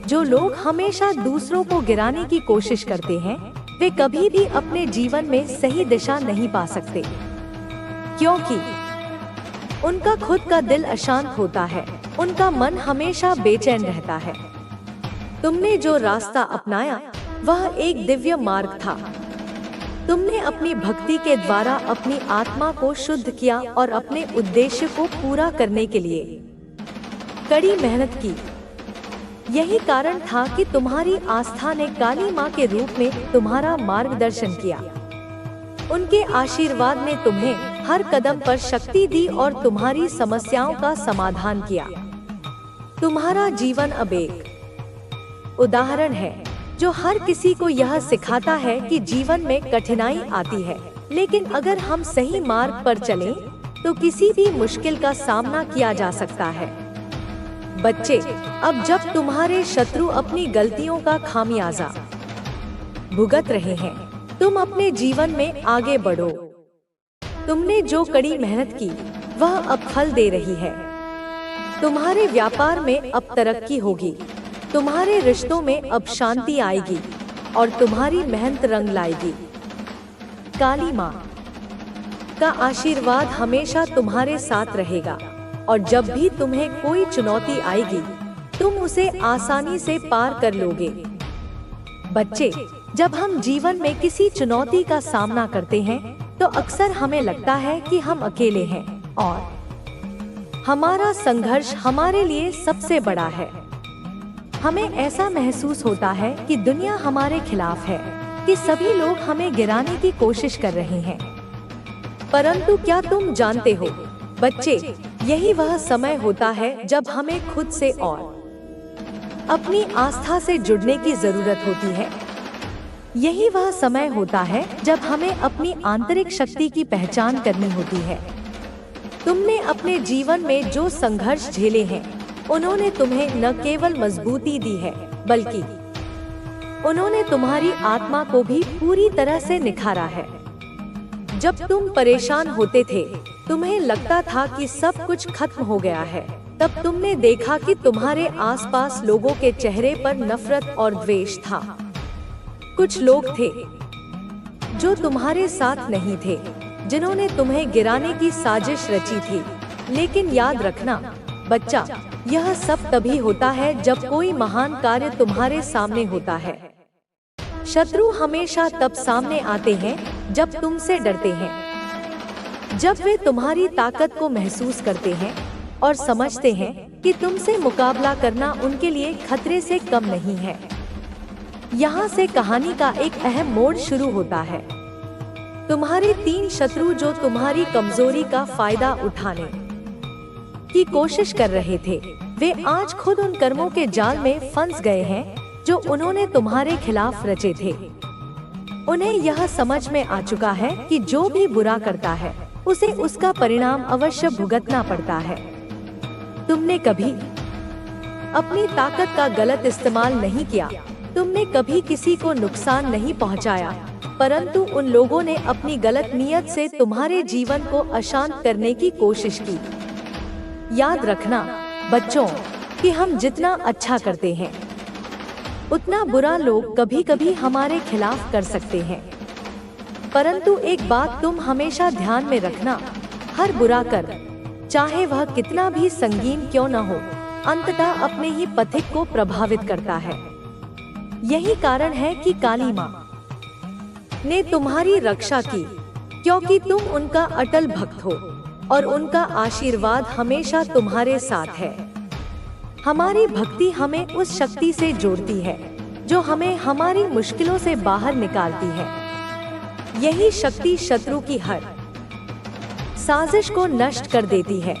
जो लोग हमेशा दूसरों को गिराने की कोशिश करते हैं, वे कभी भी अपने जीवन में सही दिशा नहीं पा सकते, क्योंकि उनका खुद का दिल अशांत होता है, उनका मन हमेशा बेचैन रहता है। तुमने जो रास्ता अपनाया वह एक दिव्य मार्ग था। तुमने अपनी भक्ति के द्वारा अपनी आत्मा को शुद्ध किया और अपने उद्देश्य को पूरा करने के लिए कड़ी मेहनत की। यही कारण था कि तुम्हारी आस्था ने काली माँ के रूप में तुम्हारा मार्गदर्शन किया। उनके आशीर्वाद ने तुम्हें हर कदम पर शक्ति दी और तुम्हारी समस्याओं का समाधान किया। तुम्हारा जीवन अब एक उदाहरण है जो हर किसी को यह सिखाता है कि जीवन में कठिनाई आती है, लेकिन अगर हम सही मार्ग पर चलें तो किसी भी मुश्किल का सामना किया जा सकता है। बच्चे, अब जब तुम्हारे शत्रु अपनी गलतियों का खामियाजा भुगत रहे हैं, तुम अपने जीवन में आगे बढ़ो। तुमने जो कड़ी मेहनत की वह अब फल दे रही है। तुम्हारे व्यापार में अब तरक्की होगी, तुम्हारे रिश्तों में अब शांति आएगी और तुम्हारी मेहनत रंग लाएगी। काली माँ का आशीर्वाद हमेशा तुम्हारे साथ रहेगा और जब भी तुम्हें कोई चुनौती आएगी, तुम उसे आसानी से पार कर लोगे। बच्चे, जब हम जीवन में किसी चुनौती का सामना करते हैं तो अक्सर हमें लगता है कि हम अकेले हैं और हमारा संघर्ष हमारे लिए सबसे बड़ा है। हमें ऐसा महसूस होता है कि दुनिया हमारे खिलाफ है, कि सभी लोग हमें गिराने की कोशिश कर रहे हैं। परंतु क्या तुम जानते हो बच्चे, यही वह समय होता है जब हमें खुद से और अपनी आस्था से जुड़ने की जरूरत होती है। यही वह समय होता है जब हमें अपनी आंतरिक शक्ति की पहचान करनी होती है। तुमने अपने जीवन में जो संघर्ष झेले हैं, उन्होंने तुम्हें न केवल मजबूती दी है, बल्कि उन्होंने तुम्हारी आत्मा को भी पूरी तरह से निखारा है। जब तुम परेशान होते थे, तुम्हें लगता था कि सब कुछ खत्म हो गया है, तब तुमने देखा कि तुम्हारे आसपास लोगों के चेहरे पर नफरत और द्वेष था। कुछ लोग थे जो तुम्हारे साथ नहीं थे, जिन्होंने तुम्हें गिराने की साजिश रची थी। लेकिन याद रखना बच्चा, यह सब तभी होता है जब कोई महान कार्य तुम्हारे सामने होता है। शत्रु हमेशा तब सामने आते हैं जब तुमसे डरते हैं, जब वे तुम्हारी ताकत को महसूस करते हैं और समझते हैं कि तुमसे मुकाबला करना उनके लिए खतरे से कम नहीं है। यहाँ से कहानी का एक अहम मोड़ शुरू होता है। तुम्हारे 3 शत्रु जो तुम्हारी कमजोरी का फायदा उठाने की कोशिश कर रहे थे, वे आज खुद उन कर्मों के जाल में फंस गए हैं जो उन्होंने तुम्हारे खिलाफ रचे थे। उन्हें यह समझ में आ चुका है कि जो भी बुरा करता है उसे उसका परिणाम अवश्य भुगतना पड़ता है। तुमने कभी अपनी ताकत का गलत इस्तेमाल नहीं किया, तुमने कभी किसी को नुकसान नहीं पहुंचाया, परंतु उन लोगों ने अपनी गलत नीयत से तुम्हारे जीवन को अशांत करने की कोशिश की। याद रखना बच्चों कि हम जितना अच्छा करते हैं, उतना बुरा लोग कभी कभी हमारे खिलाफ कर सकते हैं। परंतु एक बात तुम हमेशा ध्यान में रखना, हर बुरा कर, चाहे वह कितना भी संगीन क्यों न हो, अंततः अपने ही पथिक को प्रभावित करता है। यही कारण है कि काली माँ ने तुम्हारी रक्षा की, क्योंकि तुम उनका अटल भक्त हो और उनका आशीर्वाद हमेशा तुम्हारे साथ है। हमारी भक्ति हमें उस शक्ति से जोड़ती है जो हमें हमारी मुश्किलों से बाहर निकालती है। यही शक्ति शत्रु की हर साजिश को नष्ट कर देती है।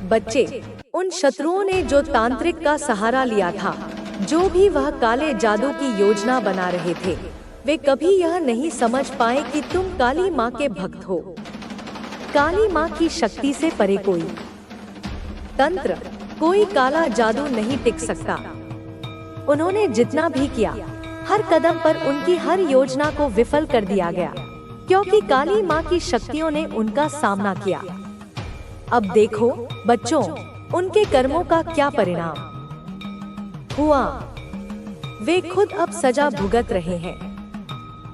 बच्चे, उन शत्रुओं ने जो तांत्रिक का सहारा लिया था, जो भी वह काले जादू की योजना बना रहे थे, वे कभी यह नहीं समझ पाए कि तुम काली माँ के भक्त हो। काली माँ की शक्ति से परे कोई तंत्र, कोई काला जादू नहीं टिक सकता। उन्होंने जितना भी किया, हर कदम पर उनकी हर योजना को विफल कर दिया गया, क्योंकि काली माँ की शक्तियों ने उनका सामना किया। अब देखो बच्चों, उनके कर्मों का क्या परिणाम हुआ। वे खुद अब सजा भुगत रहे हैं।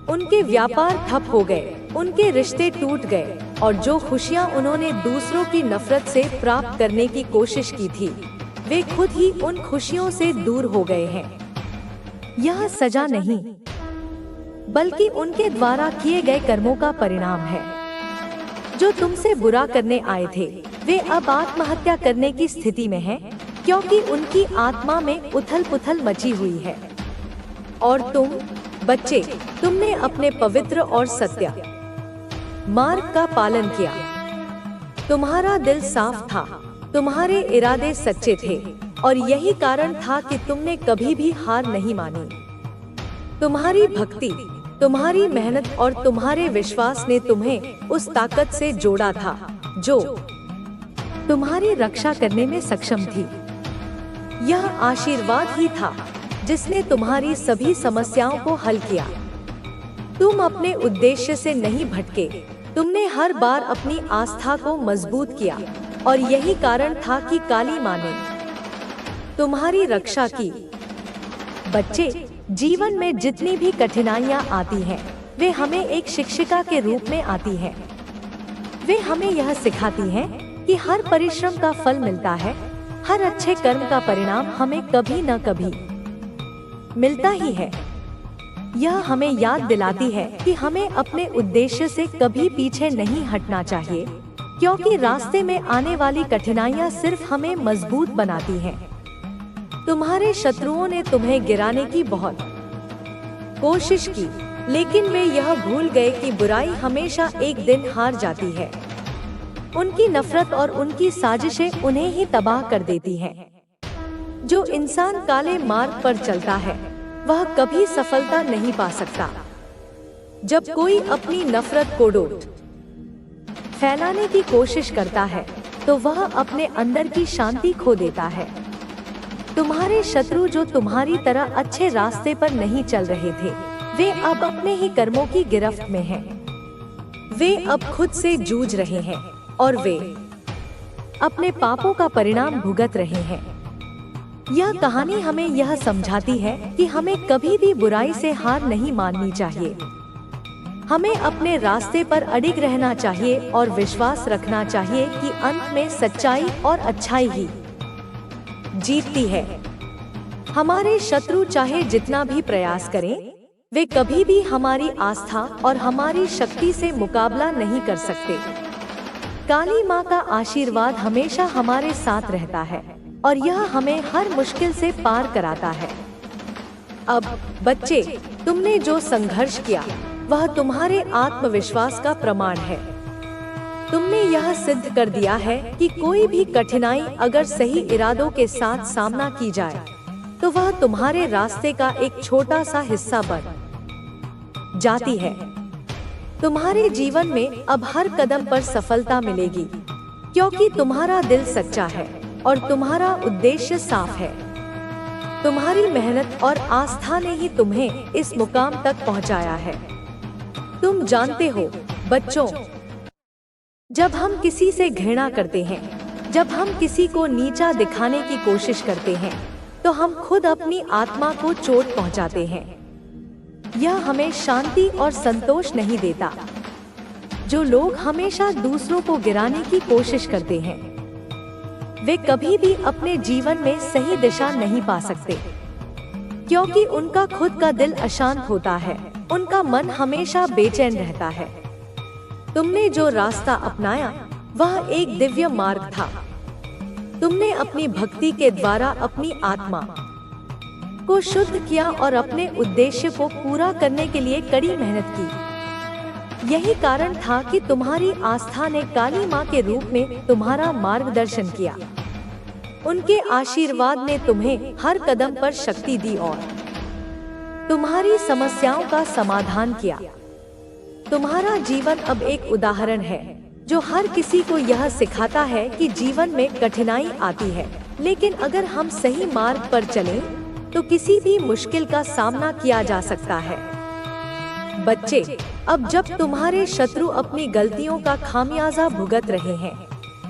उनके व्यापार ठप हो गए, उनके रिश्ते टूट गए, और जो खुशियां उन्होंने दूसरों की नफरत से प्राप्त करने की कोशिश की थी, वे खुद ही उन खुशियों से दूर हो गए हैं। यह सजा नहीं, बल्कि उनके द्वारा किए गए कर्मों का परिणाम है। जो तुमसे बुरा करने आए थे, वे अब आत्महत्या करने की स्थिति में हैं, क्योंकि उनकी आत्मा में उथल-पुथल मची हुई है। और तुम बच्चे, तुमने अपने पवित्र और सत्य मार्ग का पालन किया। तुम्हारा दिल साफ था, तुम्हारे इरादे सच्चे थे, और यही कारण था कि तुमने कभी भी हार नहीं मानी। तुम्हारी भक्ति, तुम्हारी मेहनत और तुम्हारे विश्वास ने तुम्हें उस ताकत से जोड़ा था जो तुम्हारी रक्षा करने में सक्षम थी। यह आशीर्वाद ही था जिसने तुम्हारी सभी समस्याओं को हल किया। तुम अपने उद्देश्य से नहीं भटके, तुमने हर बार अपनी आस्था को मजबूत किया, और यही कारण था कि काली माँ ने तुम्हारी रक्षा की। बच्चे, जीवन में जितनी भी कठिनाइयाँ आती हैं, वे हमें एक शिक्षिका के रूप में आती हैं। वे हमें यह सिखाती हैं कि हर परिश्रम का फल मिलता है, हर अच्छे कर्म का परिणाम हमें कभी न कभी मिलता ही है। यह हमें याद दिलाती है कि हमें अपने उद्देश्य से कभी पीछे नहीं हटना चाहिए, क्योंकि रास्ते में आने वाली कठिनाइयाँ सिर्फ हमें मजबूत बनाती हैं। तुम्हारे शत्रुओं ने तुम्हें गिराने की बहुत कोशिश की, लेकिन वे यह भूल गए कि बुराई हमेशा एक दिन हार जाती है। उनकी नफरत और उनकी साजिशें उन्हें ही तबाह कर देती हैं। जो इंसान काले मार्ग पर चलता है, वह कभी सफलता नहीं पा सकता। जब कोई अपनी नफरत को डोट फैलाने की कोशिश करता है, तो वह अपने अंदर की शांति खो देता है। तुम्हारे शत्रु जो तुम्हारी तरह अच्छे रास्ते पर नहीं चल रहे थे, वे अब अपने ही कर्मों की गिरफ्त में हैं। वे अब खुद से जूझ रहे हैं, और वे अपने पापों का परिणाम भुगत रहे हैं। यह कहानी हमें यह समझाती है कि हमें कभी भी बुराई से हार नहीं माननी चाहिए। हमें अपने रास्ते पर अडिग रहना चाहिए और विश्वास रखना चाहिए कि अंत में सच्चाई और अच्छाई ही जीतती है। हमारे शत्रु चाहे जितना भी प्रयास करें, वे कभी भी हमारी आस्था और हमारी शक्ति से मुकाबला नहीं कर सकते। काली माँ का आशीर्वाद हमेशा हमारे साथ रहता है, और यह हमें हर मुश्किल से पार कराता है। अब बच्चे, तुमने जो संघर्ष किया, वह तुम्हारे आत्मविश्वास का प्रमाण है। तुमने यह सिद्ध कर दिया है कि कोई भी कठिनाई अगर सही इरादों के साथ सामना की जाए, तो वह तुम्हारे रास्ते का एक छोटा सा हिस्सा बन जाती है। तुम्हारे जीवन में अब हर कदम पर सफलता मिलेगी, क्योंकि तुम्हारा दिल सच्चा है और तुम्हारा उद्देश्य साफ है। तुम्हारी मेहनत और आस्था ने ही तुम्हें इस मुकाम तक पहुंचाया है। तुम जानते हो बच्चों, जब हम किसी से घृणा करते हैं, जब हम किसी को नीचा दिखाने की कोशिश करते हैं, तो हम खुद अपनी आत्मा को चोट पहुंचाते हैं। यह हमें शांति और संतोष नहीं देता। जो लोग हमेशा दूसरों को गिराने की कोशिश करते हैं, वे कभी भी अपने जीवन में सही दिशा नहीं पा सकते, क्योंकि उनका खुद का दिल अशांत होता है, उनका मन हमेशा बेचैन रहता है। तुमने जो रास्ता अपनाया, वह एक दिव्य मार्ग था। तुमने अपनी भक्ति के द्वारा अपनी आत्मा को शुद्ध किया और अपने उद्देश्य को पूरा करने के लिए कड़ी मेहनत की। यही कारण था कि तुम्हारी आस्था ने काली माँ के रूप में तुम्हारा मार्गदर्शन किया। उनके आशीर्वाद ने तुम्हें हर कदम पर शक्ति दी और तुम्हारी समस्याओं का समाधान किया। तुम्हारा जीवन अब एक उदाहरण है जो हर किसी को यह सिखाता है कि जीवन में कठिनाई आती है, लेकिन अगर हम सही मार्ग पर चलें, तो किसी भी मुश्किल का सामना किया जा सकता है। बच्चे, अब जब तुम्हारे शत्रु अपनी गलतियों का खामियाजा भुगत रहे हैं,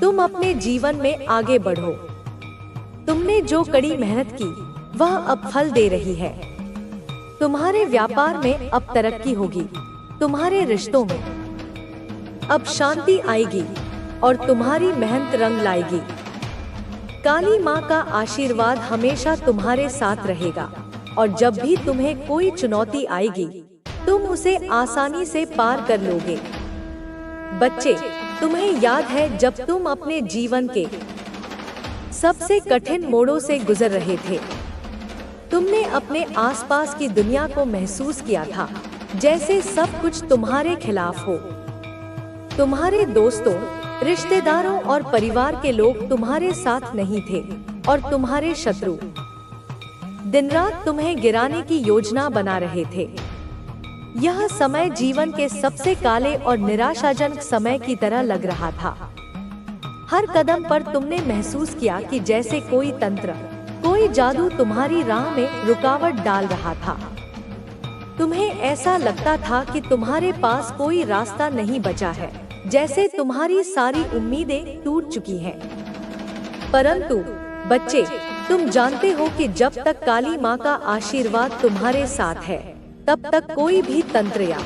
तुम अपने जीवन में आगे बढ़ो। तुमने जो कड़ी मेहनत की, वह अब फल दे रही है। तुम्हारे व्यापार में अब तरक्की होगी, तुम्हारे रिश्तों में अब शांति आएगी और तुम्हारी मेहनत रंग लाएगी। काली माँ का आशीर्वाद हमेशा तुम्हारे साथ रहेगा और जब भी तुम्हें कोई चुनौती आएगी, तुम उसे आसानी से पार कर लोगे। बच्चे, तुम्हें याद है जब तुम अपने जीवन के सबसे कठिन मोड़ों से गुजर रहे थे, तुमने अपने आसपास की दुनिया को महसूस किया था जैसे सब कुछ तुम्हारे खिलाफ हो। तुम्हारे दोस्तों, रिश्तेदारों और परिवार के लोग तुम्हारे साथ नहीं थे और तुम्हारे शत्रु दिन रात तुम्हें गिराने की योजना बना रहे थे। यह समय जीवन के सबसे काले और निराशाजनक समय की तरह लग रहा था। हर कदम पर तुमने महसूस किया कि जैसे कोई तंत्र, कोई जादू तुम्हारी राह में रुकावट डाल रहा था। तुम्हें ऐसा लगता था कि तुम्हारे पास कोई रास्ता नहीं बचा है, जैसे तुम्हारी सारी उम्मीदें टूट चुकी हैं। परंतु बच्चे, तुम जानते हो कि जब तक काली माँ का आशीर्वाद तुम्हारे साथ है, तब तक कोई भी तंत्र या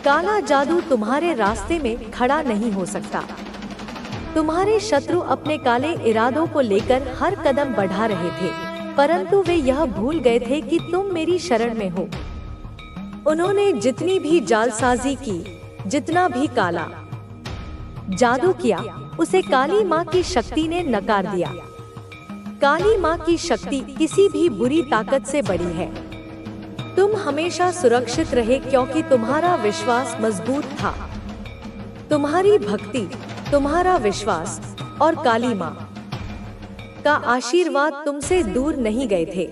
काला जादू तुम्हारे रास्ते में खड़ा नहीं हो सकता। तुम्हारे शत्रु अपने काले इरादों को लेकर हर कदम बढ़ा रहे थे, परंतु वे यह भूल गए थे कि तुम मेरी शरण में हो। उन्होंने जितनी भी जालसाजी की, जितना भी काला जादू किया, उसे काली माँ की शक्ति ने नकार दिया। काली माँ की शक्ति किसी भी बुरी ताकत से बड़ी है। तुम हमेशा सुरक्षित रहे क्योंकि तुम्हारा विश्वास मजबूत था। तुम्हारी भक्ति, तुम्हारा विश्वास और काली माँ का आशीर्वाद तुमसे दूर नहीं गए थे।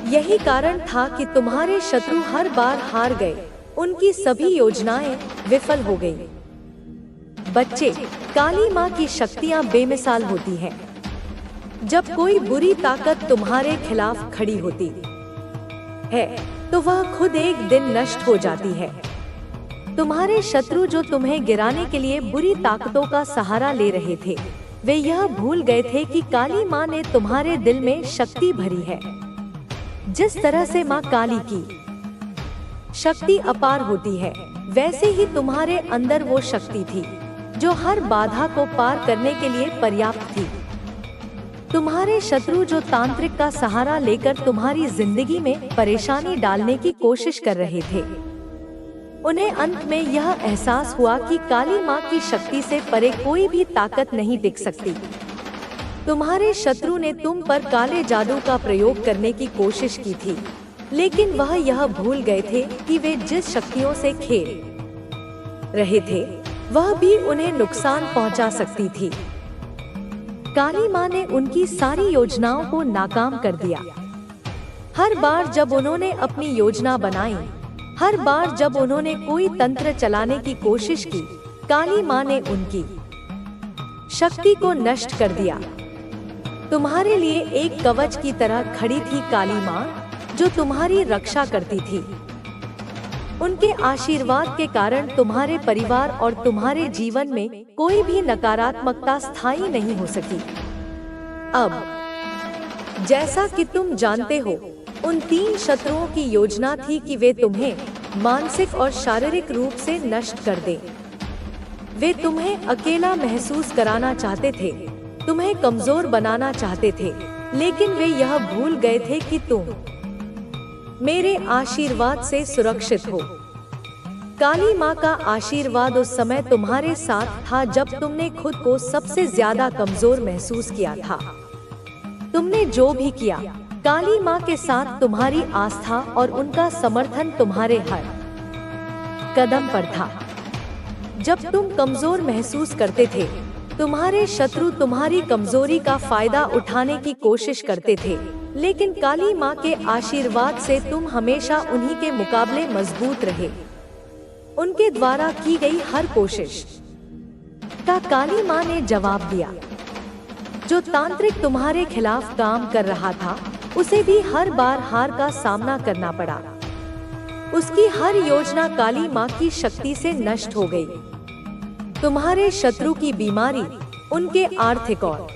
यही कारण था कि तुम्हारे शत्रु हर बार हार गए, उनकी सभी योजनाएं विफल हो गईं। बच्चे, काली माँ की शक्तियाँ बेमिसाल होती हैं। जब कोई बुरी ताकत तुम्हारे खिलाफ खड़ी होती है, तो वह खुद एक दिन नष्ट हो जाती है। तुम्हारे शत्रु जो तुम्हें गिराने के लिए बुरी ताकतों का सहारा ले रहे थे, वे यह भूल गए थे कि काली माँ ने तुम्हारे दिल में शक्ति भरी है। जिस तरह से माँ काली की शक्ति अपार होती है, वैसे ही तुम्हारे अंदर वो शक्ति थी जो हर बाधा को पार करने के लिए पर्याप्त थी। तुम्हारे शत्रु जो तांत्रिक का सहारा लेकर तुम्हारी जिंदगी में परेशानी डालने की कोशिश कर रहे थे, उन्हें अंत में यह एहसास हुआ कि काली माँ की शक्ति से परे कोई भी ताकत नहीं टिक सकती। तुम्हारे शत्रु ने तुम पर काले जादू का प्रयोग करने की कोशिश की थी, लेकिन वह यह भूल गए थे कि वे जिस शक्तियों से खेल रहे थे, वह भी उन्हें नुकसान पहुंचा सकती थी। काली माँ ने उनकी सारी योजनाओं को नाकाम कर दिया। हर बार जब उन्होंने अपनी योजना बनाई, हर बार जब उन्होंने कोई तंत्र चलाने की कोशिश की, काली माँ ने उनकी शक्ति को नष्ट कर दिया। तुम्हारे लिए एक कवच की तरह खड़ी थी काली माँ, जो तुम्हारी रक्षा करती थी। उनके आशीर्वाद के कारण तुम्हारे परिवार और तुम्हारे जीवन में कोई भी नकारात्मकता स्थायी नहीं हो सकी। अब जैसा कि तुम जानते हो, उन 3 शत्रुओं की योजना थी कि वे तुम्हें मानसिक और शारीरिक रूप से नष्ट कर दें। वे तुम्हें अकेला महसूस कराना चाहते थे, तुम्हें कमजोर बनाना चाहते थे, लेकिन वे यह भूल गए थे कि तुम मेरे आशीर्वाद से सुरक्षित हो। काली माँ का आशीर्वाद उस समय तुम्हारे साथ था जब तुमने खुद को सबसे ज्यादा कमजोर महसूस किया था। तुमने जो भी किया, काली माँ के साथ तुम्हारी आस्था और उनका समर्थन तुम्हारे हर कदम पर था। जब तुम कमजोर महसूस करते थे, तुम्हारे शत्रु तुम्हारी कमजोरी का फायदा उठाने की कोशिश करते थे, लेकिन काली माँ के आशीर्वाद से तुम हमेशा उन्हीं के मुकाबले मजबूत रहे। उनके द्वारा की गई हर कोशिश का काली माँ ने जवाब दिया। जो तांत्रिक तुम्हारे खिलाफ काम कर रहा था, उसे भी हर बार हार का सामना करना पड़ा। उसकी हर योजना काली माँ की शक्ति से नष्ट हो गई। तुम्हारे शत्रु की बीमारी, उनके आर्थिक और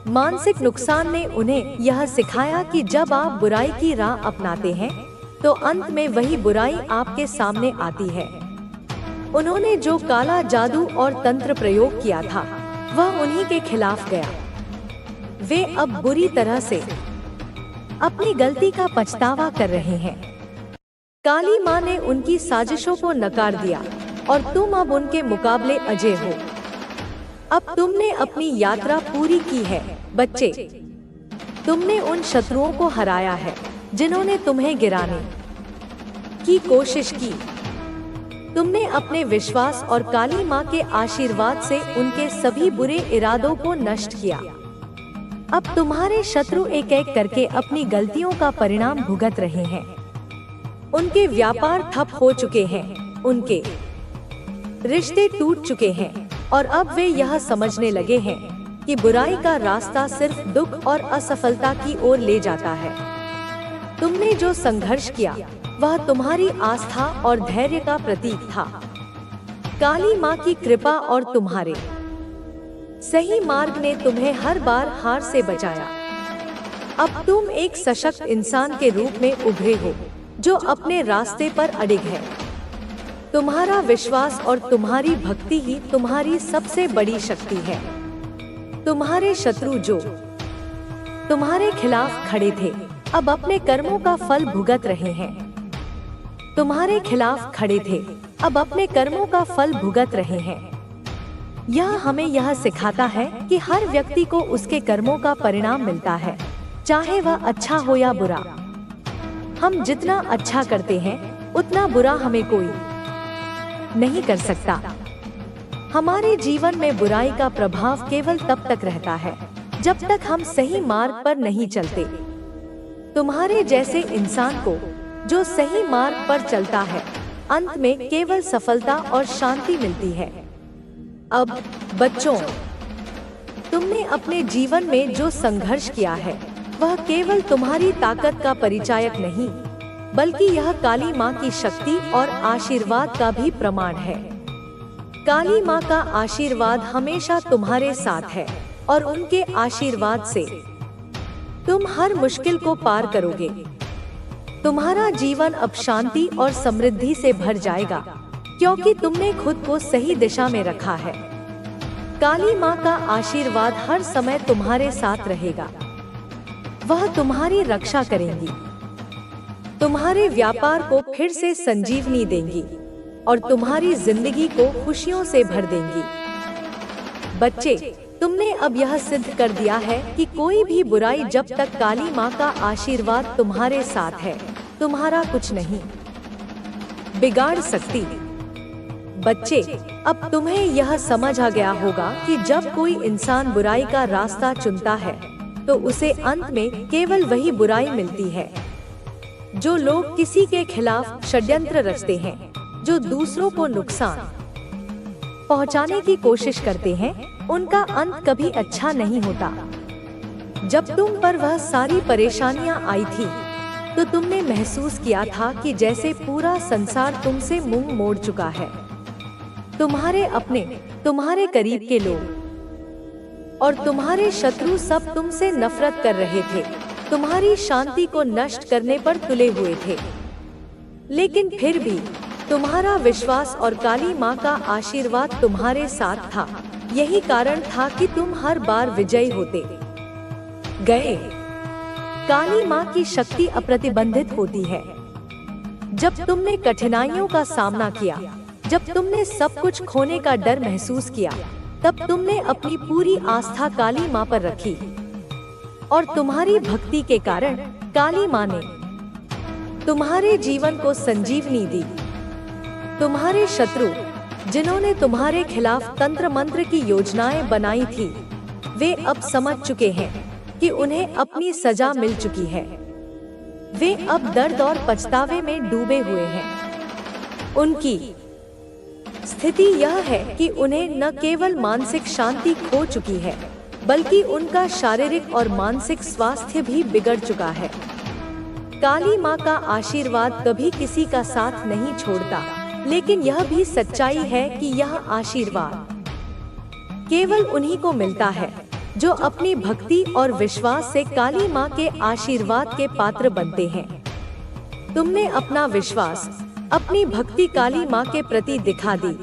मानसिक नुकसान ने उन्हें यह सिखाया कि जब आप बुराई की राह अपनाते हैं, तो अंत में वही बुराई आपके सामने आती है। उन्होंने जो काला जादू और तंत्र प्रयोग किया था, वह उन्हीं के खिलाफ गया। वे अब बुरी तरह से अपनी गलती का पछतावा कर रहे हैं। काली माँ ने उनकी साजिशों को नकार दिया और तुम अब उनके मुकाबले अजय हो। अब तुमने अपनी यात्रा पूरी की है बच्चे। तुमने उन शत्रुओं को हराया है जिन्होंने तुम्हें गिराने की कोशिश की। तुमने अपने विश्वास और काली माँ के आशीर्वाद से उनके सभी बुरे इरादों को नष्ट किया। अब तुम्हारे शत्रु एक एक करके अपनी गलतियों का परिणाम भुगत रहे हैं। उनके व्यापार ठप हो चुके हैं, उनके रिश्ते टूट चुके हैं और अब वे यह समझने लगे हैं कि बुराई का रास्ता सिर्फ दुख और असफलता की ओर ले जाता है। तुमने जो संघर्ष किया, वह तुम्हारी आस्था और धैर्य का प्रतीक था। काली माँ की कृपा और तुम्हारे सही मार्ग ने तुम्हें हर बार हार से बचाया। अब तुम एक सशक्त इंसान के रूप में उभरे हो, जो अपने रास्ते पर अडिग है। तुम्हारा विश्वास और तुम्हारी भक्ति ही तुम्हारी सबसे बड़ी शक्ति है। तुम्हारे शत्रु जो तुम्हारे खिलाफ खड़े थे, अब अपने कर्मों का फल भुगत रहे हैं। तुम्हारे खिलाफ खड़े थे, अब अपने कर्मों का फल भुगत रहे हैं। यह हमें यह सिखाता है कि हर व्यक्ति को उसके कर्मों का परिणाम मिलता है, चाहे वह अच्छा हो या बुरा। हम जितना अच्छा करते हैं, उतना बुरा हमें कोई नहीं कर सकता। हमारे जीवन में बुराई का प्रभाव केवल तब तक रहता है जब तक हम सही मार्ग पर नहीं चलते। तुम्हारे जैसे इंसान को जो सही मार्ग पर चलता है, अंत में केवल सफलता और शांति मिलती है। अब बच्चों, तुमने अपने जीवन में जो संघर्ष किया है, वह केवल तुम्हारी ताकत का परिचायक नहीं, बल्कि यह काली माँ की शक्ति और आशीर्वाद का भी प्रमाण है। काली माँ का आशीर्वाद हमेशा तुम्हारे साथ है और उनके आशीर्वाद से तुम हर मुश्किल को पार करोगे। तुम्हारा जीवन अब शांति और समृद्धि से भर जाएगा, क्योंकि तुमने खुद को सही दिशा में रखा है। काली माँ का आशीर्वाद हर समय तुम्हारे साथ रहेगा। वह तुम्हारी रक्षा करेंगी, तुम्हारे व्यापार को फिर से संजीवनी देंगी और तुम्हारी जिंदगी को खुशियों से भर देंगी। बच्चे, तुमने अब यह सिद्ध कर दिया है कि कोई भी बुराई जब तक काली माँ का आशीर्वाद तुम्हारे साथ है, तुम्हारा कुछ नहीं बिगाड़ सकती। बच्चे, अब तुम्हें यह समझ आ गया होगा कि जब कोई इंसान बुराई का रास्ता चुनता है, तो उसे अंत में केवल वही बुराई मिलती है। जो लोग किसी के खिलाफ षड्यंत्र रचते हैं, जो दूसरों को नुकसान पहुंचाने की कोशिश करते हैं, उनका अंत कभी अच्छा नहीं होता। जब तुम पर वह सारी परेशानियां आई थी, तो तुमने महसूस किया था कि जैसे पूरा संसार तुमसे मुंह मोड़ चुका है। तुम्हारे अपने, तुम्हारे करीब के लोग और तुम्हारे शत्रु सब तुमसे नफरत कर रहे थे, तुम्हारी शांति को नष्ट करने पर तुले हुए थे। लेकिन फिर भी तुम्हारा विश्वास और काली माँ का आशीर्वाद तुम्हारे साथ था। यही कारण था कि तुम हर बार विजयी होते गए। काली माँ की शक्ति अप्रतिबंधित होती है। जब तुमने कठिनाइयों का सामना किया, जब तुमने सब कुछ खोने का डर महसूस किया, तब तुमने अपनी पूरी आस्था काली माँ पर रखी और तुम्हारी भक्ति के कारण काली माँ ने तुम्हारे जीवन को संजीवनी दी। तुम्हारे शत्रु जिन्होंने तुम्हारे खिलाफ तंत्र मंत्र की योजनाएं बनाई थी, वे अब समझ चुके हैं कि उन्हें अपनी सजा मिल चुकी है। वे अब दर्द और पछतावे में डूबे हुए हैं। उनकी स्थिति यह है कि उन्हें न केवल मानसिक शांति खो चुकी है, बल्कि उनका शारीरिक और मानसिक स्वास्थ्य भी बिगड़ चुका है। काली माँ का आशीर्वाद कभी किसी का साथ नहीं छोड़ता, लेकिन यह भी सच्चाई है कि यह आशीर्वाद केवल उन्हीं को मिलता है जो अपनी भक्ति और विश्वास से काली माँ के आशीर्वाद के पात्र बनते हैं। तुमने अपना विश्वास, अपनी भक्ति काली माँ के प्रति दिखा दी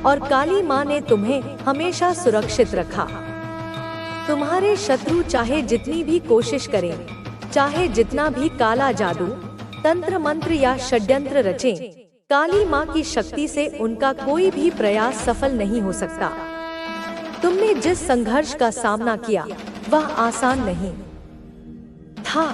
और काली माँ ने तुम्हें हमेशा सुरक्षित रखा। तुम्हारे शत्रु चाहे जितनी भी कोशिश करें, चाहे जितना भी काला जादू, तंत्र मंत्र या षड्यंत्र रचें, काली माँ की शक्ति से उनका कोई भी प्रयास सफल नहीं हो सकता। तुमने जिस संघर्ष का सामना किया वह आसान नहीं था।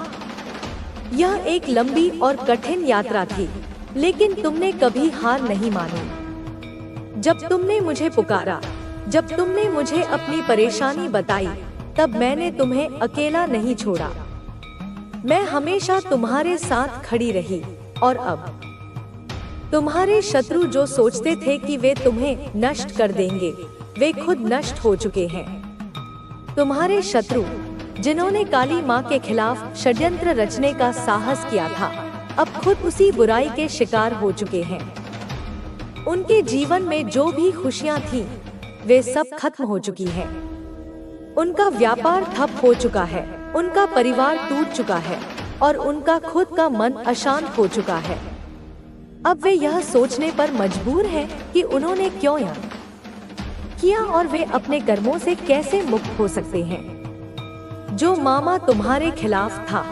यह एक लंबी और कठिन यात्रा थी, लेकिन तुमने कभी हार नहीं मानी। जब तुमने मुझे पुकारा, जब तुमने मुझे अपनी परेशानी बताई, तब मैंने तुम्हें अकेला नहीं छोड़ा। मैं हमेशा तुम्हारे साथ खड़ी रही। और अब तुम्हारे शत्रु जो सोचते थे कि वे तुम्हें नष्ट कर देंगे, वे खुद नष्ट हो चुके हैं। तुम्हारे शत्रु जिन्होंने काली माँ के खिलाफ षड्यंत्र रचने का साहस किया था, अब खुद उसी बुराई के शिकार हो चुके हैं। उनके जीवन में जो भी खुशियाँ थीं, वे सब खत्म हो चुकी हैं। उनका व्यापार ठप हो चुका है, उनका परिवार टूट चुका है और उनका खुद का मन अशांत हो चुका है। अब वे यह सोचने पर मजबूर हैं कि उन्होंने क्यों यह किया और वे अपने कर्मों से कैसे मुक्त हो सकते हैं। जो मामा तुम्हारे खिलाफ था,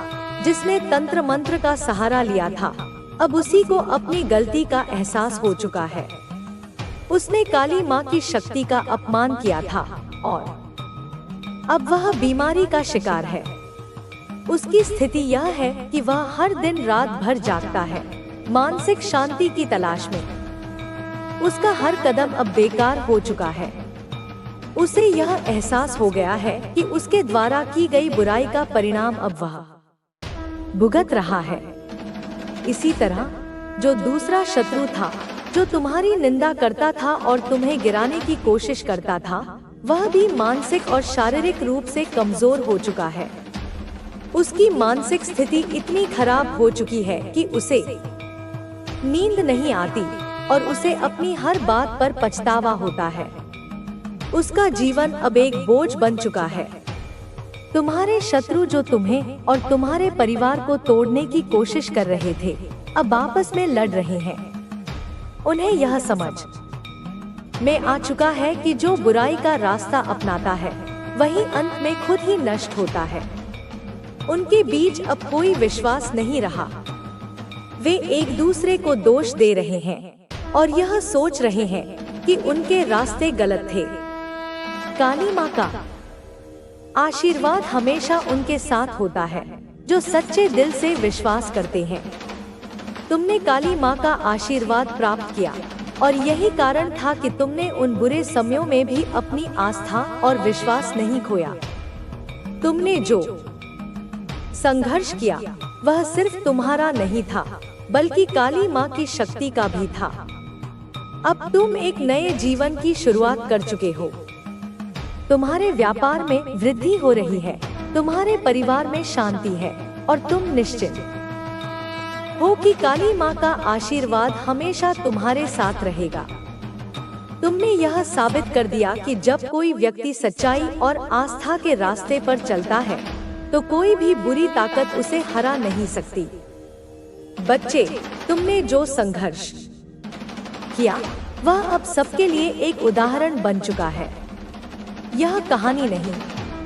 जिसने तंत्र मंत्र का सहारा लिया था, अब उसी को अपनी गलती का एहसास हो चुका है। उसने काली माँ की शक्ति का अपमान किया था और अब वह बीमारी का शिकार है। उसकी स्थिति यह है कि वह हर दिन रात भर जागता है, मानसिक शांति की तलाश में। उसका हर कदम अब बेकार हो चुका है। उसे यह एहसास हो गया है कि उसके द्वारा की गई बुराई का परिणाम अब वह भुगत रहा है। इसी तरह जो दूसरा शत्रु था, जो तुम्हारी निंदा करता था और तुम्हें गिराने की कोशिश करता था, वह भी मानसिक और शारीरिक रूप से कमजोर हो चुका है। उसकी मानसिक स्थिति इतनी खराब हो चुकी है कि उसे नींद नहीं आती और उसे अपनी हर बात पर पछतावा होता है। उसका जीवन अब एक बोझ बन चुका है। तुम्हारे शत्रु जो तुम्हें और तुम्हारे परिवार को तोड़ने की कोशिश कर रहे थे, अब आपस में लड़ रहे हैं। उन्हें यह समझ में आ चुका है कि जो बुराई का रास्ता अपनाता है, वही अंत में खुद ही नष्ट होता है। उनके बीच अब कोई विश्वास नहीं रहा। वे एक दूसरे को दोष दे रहे हैं और यह सोच रहे हैं कि उनके रास्ते गलत थे। काली माँ का आशीर्वाद हमेशा उनके साथ होता है जो सच्चे दिल से विश्वास करते हैं। तुमने काली माँ का आशीर्वाद प्राप्त किया और यही कारण था कि तुमने उन बुरे समयों में भी अपनी आस्था और विश्वास नहीं खोया। तुमने जो संघर्ष किया वह सिर्फ तुम्हारा नहीं था, बल्कि काली माँ की शक्ति का भी था। अब तुम एक नए जीवन की शुरुआत कर चुके हो। तुम्हारे व्यापार में वृद्धि हो रही है, तुम्हारे परिवार में शांति है और तुम निश्चित हो कि काली माँ का आशीर्वाद हमेशा तुम्हारे साथ रहेगा। तुमने यह साबित कर दिया कि जब कोई व्यक्ति सच्चाई और आस्था के रास्ते पर चलता है, तो कोई भी बुरी ताकत उसे हरा नहीं सकती। बच्चे, तुमने जो संघर्ष किया वह अब सबके लिए एक उदाहरण बन चुका है। यह कहानी नहीं,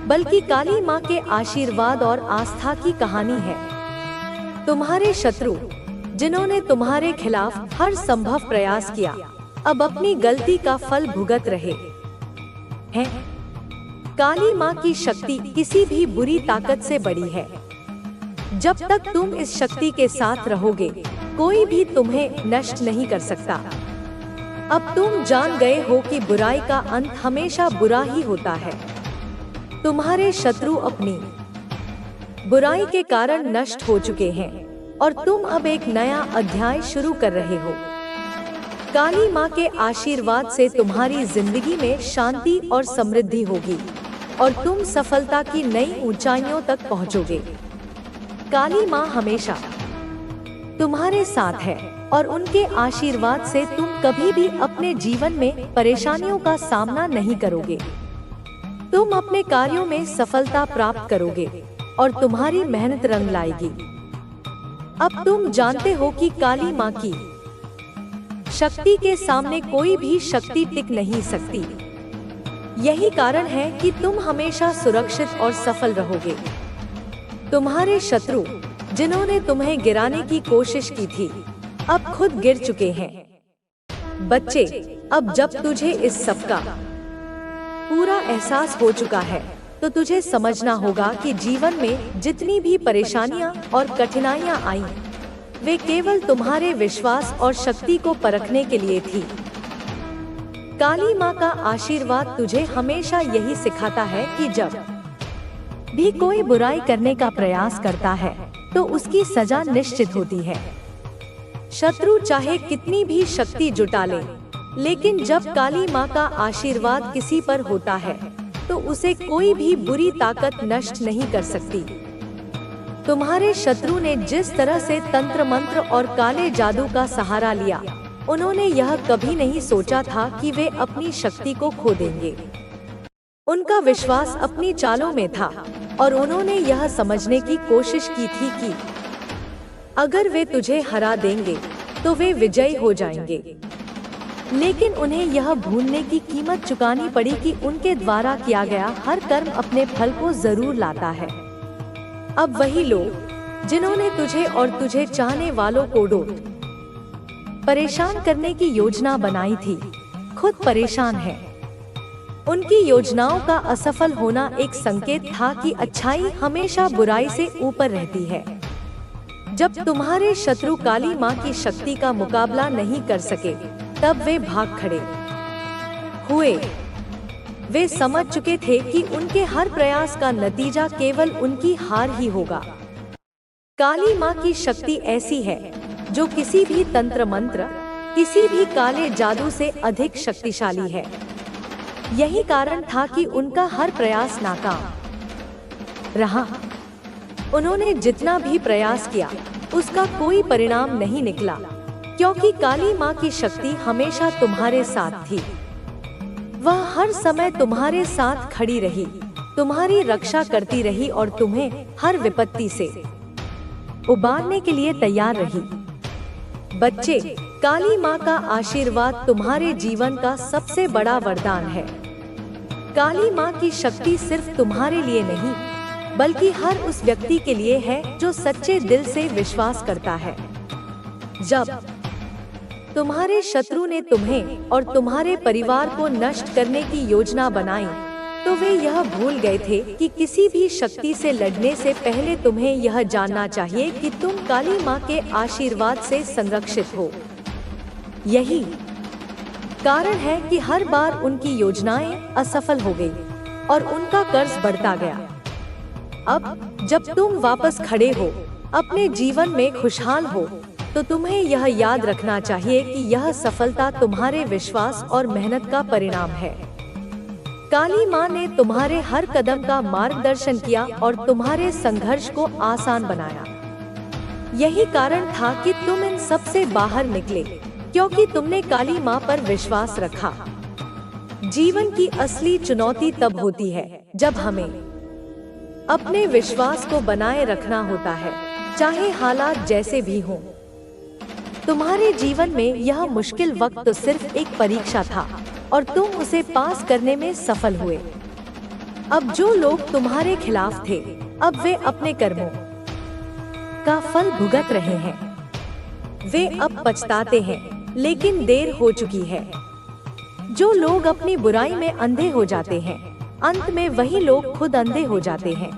बल्कि काली माँ के आशीर्वाद और आस्था की कहानी है। तुम्हारे शत्रु जिन्होंने तुम्हारे खिलाफ हर संभव प्रयास किया, अब अपनी गलती का फल भुगत रहे हैं। काली माँ की शक्ति किसी भी बुरी ताकत से बड़ी है। जब तक तुम इस शक्ति के साथ रहोगे, कोई भी तुम्हें नष्ट नहीं कर सकता। अब तुम जान गए हो कि बुराई का अंत हमेशा बुरा ही होता है। तुम्हारे शत्रु अपनी बुराई के कारण नष्ट हो चुके हैं और तुम अब एक नया अध्याय शुरू कर रहे हो। काली माँ के आशीर्वाद से तुम्हारी जिंदगी में शांति और समृद्धि होगी और तुम सफलता की नई ऊंचाइयों तक पहुँचोगे। काली माँ हमेशा तुम्हारे साथ है और उनके आशीर्वाद से तुम कभी भी अपने जीवन में परेशानियों का सामना नहीं करोगे। तुम अपने कार्यों में सफलता प्राप्त करोगे और तुम्हारी मेहनत रंग लाएगी। अब तुम जानते हो कि काली माँ की शक्ति के सामने कोई भी शक्ति टिक नहीं सकती। यही कारण है कि तुम हमेशा सुरक्षित और सफल रहोगे। तुम्हारे शत्रु जिन्होंने तुम्हें गिराने की कोशिश की थी, अब खुद गिर चुके हैं। बच्चे, अब जब तुझे इस सब का पूरा एहसास हो चुका है, तो तुझे समझना होगा कि जीवन में जितनी भी परेशानियां और कठिनाइयां आई, वे केवल तुम्हारे विश्वास और शक्ति को परखने के लिए थी। काली माँ का आशीर्वाद तुझे हमेशा यही सिखाता है कि जब भी कोई बुराई करने का प्रयास करता है, तो उसकी सजा निश्चित होती है। शत्रु चाहे कितनी भी शक्ति जुटा ले, लेकिन जब काली माँ का आशीर्वाद किसी पर होता है, तो उसे कोई भी बुरी ताकत नष्ट नहीं कर सकती। तुम्हारे शत्रु ने जिस तरह से तंत्र मंत्र और काले जादू का सहारा लिया, उन्होंने यह कभी नहीं सोचा था कि वे अपनी शक्ति को खो देंगे। उनका विश्वास अपनी चालों में था और उन्होंने यह समझने की कोशिश की थी कि अगर वे तुझे हरा देंगे तो वे विजयी हो जाएंगे। लेकिन उन्हें यह भूलने की कीमत चुकानी पड़ी कि उनके द्वारा किया गया हर कर्म अपने फल को जरूर लाता है। अब वही लोग जिन्होंने तुझे और तुझे चाहने वालों को परेशान करने की योजना बनाई थी, खुद परेशान है। उनकी योजनाओं का असफल होना एक संकेत था कि अच्छाई हमेशा बुराई से ऊपर रहती है। जब तुम्हारे शत्रु काली माँ की शक्ति का मुकाबला नहीं कर सके, तब वे भाग खड़े हुए। वे समझ चुके थे कि उनके हर प्रयास का नतीजा केवल उनकी हार ही होगा। काली माँ की शक्ति ऐसी है जो किसी भी तंत्र मंत्र, किसी भी काले जादू से अधिक शक्तिशाली है। यही कारण था कि उनका हर प्रयास नाकाम रहा। उन्होंने जितना भी प्रयास किया, उसका कोई परिणाम नहीं निकला, क्योंकि काली माँ की शक्ति हमेशा तुम्हारे साथ थी। वह हर समय तुम्हारे साथ खड़ी रही, तुम्हारी रक्षा करती रही और तुम्हें हर विपत्ति से उबारने के लिए तैयार रही। बच्चे, काली माँ का आशीर्वाद तुम्हारे जीवन का सबसे बड़ा वरदान है। काली माँ की शक्ति सिर्फ तुम्हारे लिए नहीं, बल्कि हर उस व्यक्ति के लिए है जो सच्चे दिल से विश्वास करता है। जब तुम्हारे शत्रु ने तुम्हें और तुम्हारे परिवार को नष्ट करने की योजना बनाई, तो वे यह भूल गए थे कि किसी भी शक्ति से लड़ने से पहले तुम्हें यह जानना चाहिए कि तुम काली माँ के आशीर्वाद से संरक्षित हो। यही कारण है कि हर बार उनकी योजनाएं असफल हो गई और उनका कर्ज बढ़ता गया। अब जब तुम वापस खड़े हो, अपने जीवन में खुशहाल हो, तो तुम्हें यह याद रखना चाहिए कि यह सफलता तुम्हारे विश्वास और मेहनत का परिणाम है। काली माँ ने तुम्हारे हर कदम का मार्गदर्शन किया और तुम्हारे संघर्ष को आसान बनाया। यही कारण था कि तुम इन सब से बाहर निकले, क्योंकि तुमने काली माँ पर विश्वास रखा। जीवन की असली चुनौती तब होती है जब हमें अपने विश्वास को बनाए रखना होता है, चाहे हालात जैसे भी हों। तुम्हारे जीवन में यह मुश्किल वक्त सिर्फ एक परीक्षा था और तुम उसे पास करने में सफल हुए। अब जो लोग तुम्हारे खिलाफ थे, अब वे अपने कर्मों का फल भुगत रहे हैं। वे अब पछताते हैं, लेकिन देर हो चुकी है। जो लोग अपनी बुराई में अंधे हो जाते हैं, अंत में वही लोग खुद अंधे हो जाते हैं।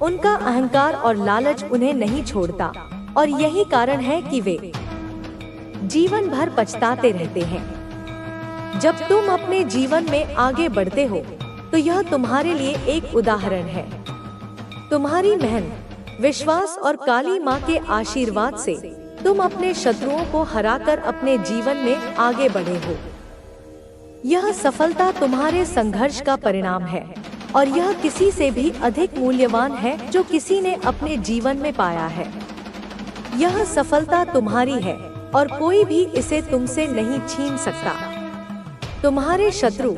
उनका अहंकार और लालच उन्हें नहीं छोड़ता और यही कारण है कि वे जीवन भर पछताते रहते हैं। जब तुम अपने जीवन में आगे बढ़ते हो तो यह तुम्हारे लिए एक उदाहरण है। तुम्हारी मेहनत, विश्वास और काली माँ के आशीर्वाद से तुम अपने शत्रुओं को हराकर अपने जीवन में आगे बढ़े हो। यह सफलता तुम्हारे संघर्ष का परिणाम है और यह किसी से भी अधिक मूल्यवान है जो किसी ने अपने जीवन में पाया है। यह सफलता तुम्हारी है और कोई भी इसे तुमसे नहीं छीन सकता। तुम्हारे शत्रु,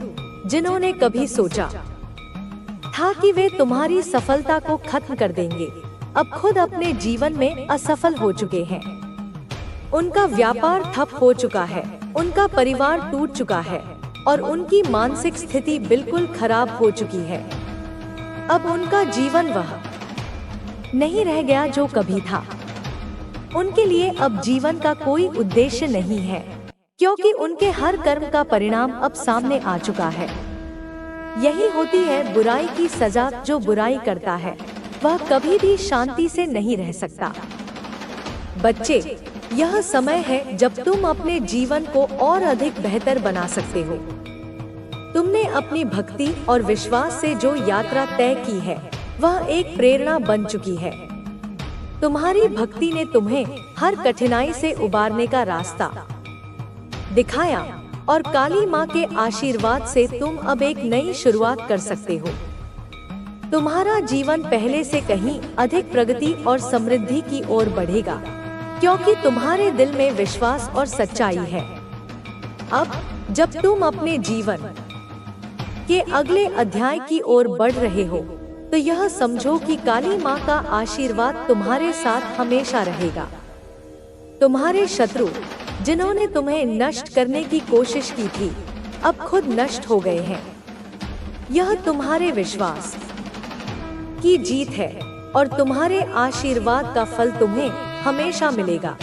जिन्होंने कभी सोचा था कि वे तुम्हारी सफलता को खत्म कर देंगे, अब खुद अपने जीवन में असफल हो चुके हैं। उनका व्यापार ठप हो चुका है, उनका परिवार टूट चुका है और उनकी मानसिक स्थिति बिल्कुल खराब हो चुकी है। अब उनका जीवन वह नहीं रह गया जो कभी था। उनके लिए अब जीवन का कोई उद्देश्य नहीं है, क्योंकि उनके हर कर्म का परिणाम अब सामने आ चुका है। यही होती है बुराई की सजा। जो बुराई करता है वह कभी भी शांति से नहीं रह सकता। बच्चे, यह समय है जब तुम अपने जीवन को और अधिक बेहतर बना सकते हो। तुमने अपनी भक्ति और विश्वास से जो यात्रा तय की है वह एक प्रेरणा बन चुकी है। तुम्हारी भक्ति ने तुम्हें हर कठिनाई से उबारने का रास्ता दिखाया और काली माँ के आशीर्वाद से तुम अब एक नई शुरुआत कर सकते हो। तुम्हारा जीवन पहले से कहीं अधिक प्रगति और समृद्धि की ओर बढ़ेगा, क्योंकि तुम्हारे दिल में विश्वास और सच्चाई है। अब जब तुम अपने जीवन के अगले अध्याय की ओर बढ़ रहे हो तो यह समझो कि काली माँ का आशीर्वाद तुम्हारे साथ हमेशा रहेगा। तुम्हारे शत्रु, जिन्होंने तुम्हें नष्ट करने की कोशिश की थी, अब खुद नष्ट हो गए हैं। यह तुम्हारे विश्वास की जीत है और तुम्हारे आशीर्वाद का फल तुम्हें हमेशा मिलेगा।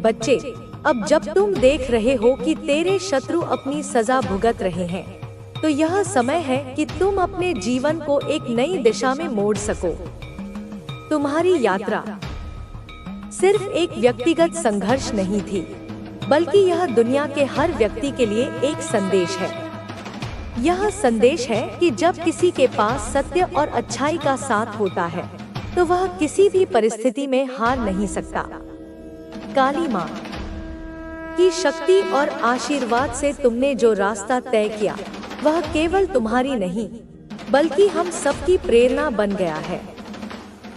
बच्चे, अब जब तुम देख रहे हो कि तेरे शत्रु अपनी सजा भुगत रहे हैं, तो यह समय है कि तुम अपने जीवन को एक नई दिशा में मोड़ सको। तुम्हारी यात्रा सिर्फ एक व्यक्तिगत संघर्ष नहीं थी, बल्कि यह दुनिया के हर व्यक्ति के लिए एक संदेश है। यह संदेश है कि जब किसी के पास सत्य और अच्छाई का साथ होता है तो वह किसी भी परिस्थिति में हार नहीं सकता। काली माँ की शक्ति और आशीर्वाद से तुमने जो रास्ता तय किया वह केवल तुम्हारी नहीं, बल्कि हम सबकी प्रेरणा बन गया है।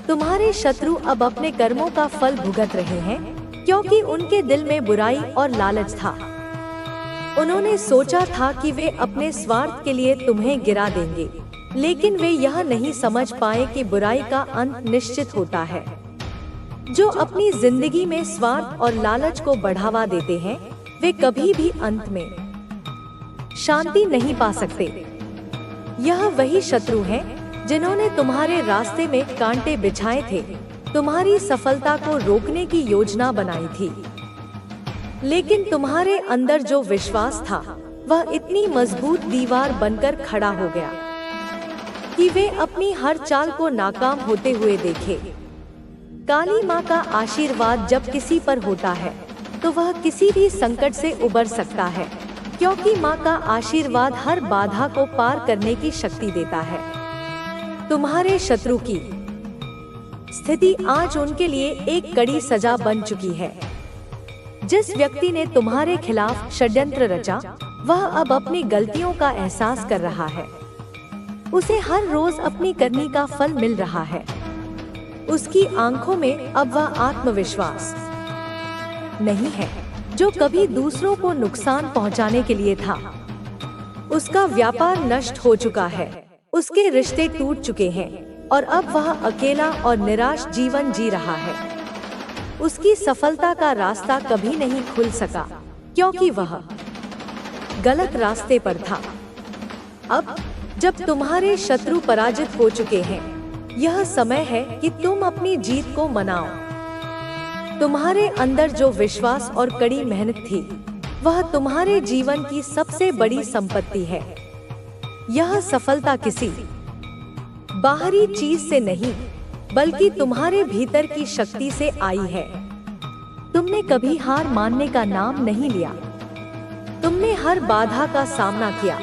तुम्हारे शत्रु अब अपने कर्मों का फल भुगत रहे हैं, क्योंकि उनके दिल में बुराई और लालच था। उन्होंने सोचा था कि वे अपने स्वार्थ के लिए तुम्हें गिरा देंगे, लेकिन वे यह नहीं समझ पाए कि बुराई का अंत निश्चित होता है। जो अपनी जिंदगी में स्वार्थ और लालच को बढ़ावा देते हैं, वे कभी भी अंत में शांति नहीं पा सकते। यह वही शत्रु हैं जिन्होंने तुम्हारे रास्ते में कांटे बिछाए थे, तुम्हारी सफलता को रोकने की योजना बनाई थी। लेकिन तुम्हारे अंदर जो विश्वास था वह इतनी मजबूत दीवार बनकर खड़ा हो गया कि वे अपनी हर चाल को नाकाम होते हुए देखे। काली माँ का आशीर्वाद जब किसी पर होता है तो वह किसी भी संकट से उबर सकता है, क्योंकि माँ का आशीर्वाद हर बाधा को पार करने की शक्ति देता है। तुम्हारे शत्रु की स्थिति आज उनके लिए एक कड़ी सजा बन चुकी है। जिस व्यक्ति ने तुम्हारे खिलाफ षड्यंत्र रचा, वह अब अपनी गलतियों का एहसास कर रहा है। उसे हर रोज अपनी करनी का फल मिल रहा है। उसकी आंखों में अब वह आत्मविश्वास नहीं है जो कभी दूसरों को नुकसान पहुंचाने के लिए था। उसका व्यापार नष्ट हो चुका है, उसके रिश्ते टूट चुके हैं और अब वह अकेला और निराश जीवन जी रहा है। उसकी सफलता का रास्ता कभी नहीं खुल सका, क्योंकि वह गलत रास्ते पर था। अब जब तुम्हारे शत्रु पराजित हो चुके हैं, यह समय है कि तुम अपनी जीत को मनाओ। तुम्हारे अंदर जो विश्वास और कड़ी मेहनत थी, वह तुम्हारे जीवन की सबसे बड़ी संपत्ति है। यह सफलता किसी बाहरी चीज से नहीं, बल्कि तुम्हारे भीतर की शक्ति से आई है। तुमने कभी हार मानने का नाम नहीं लिया। तुमने हर बाधा का सामना किया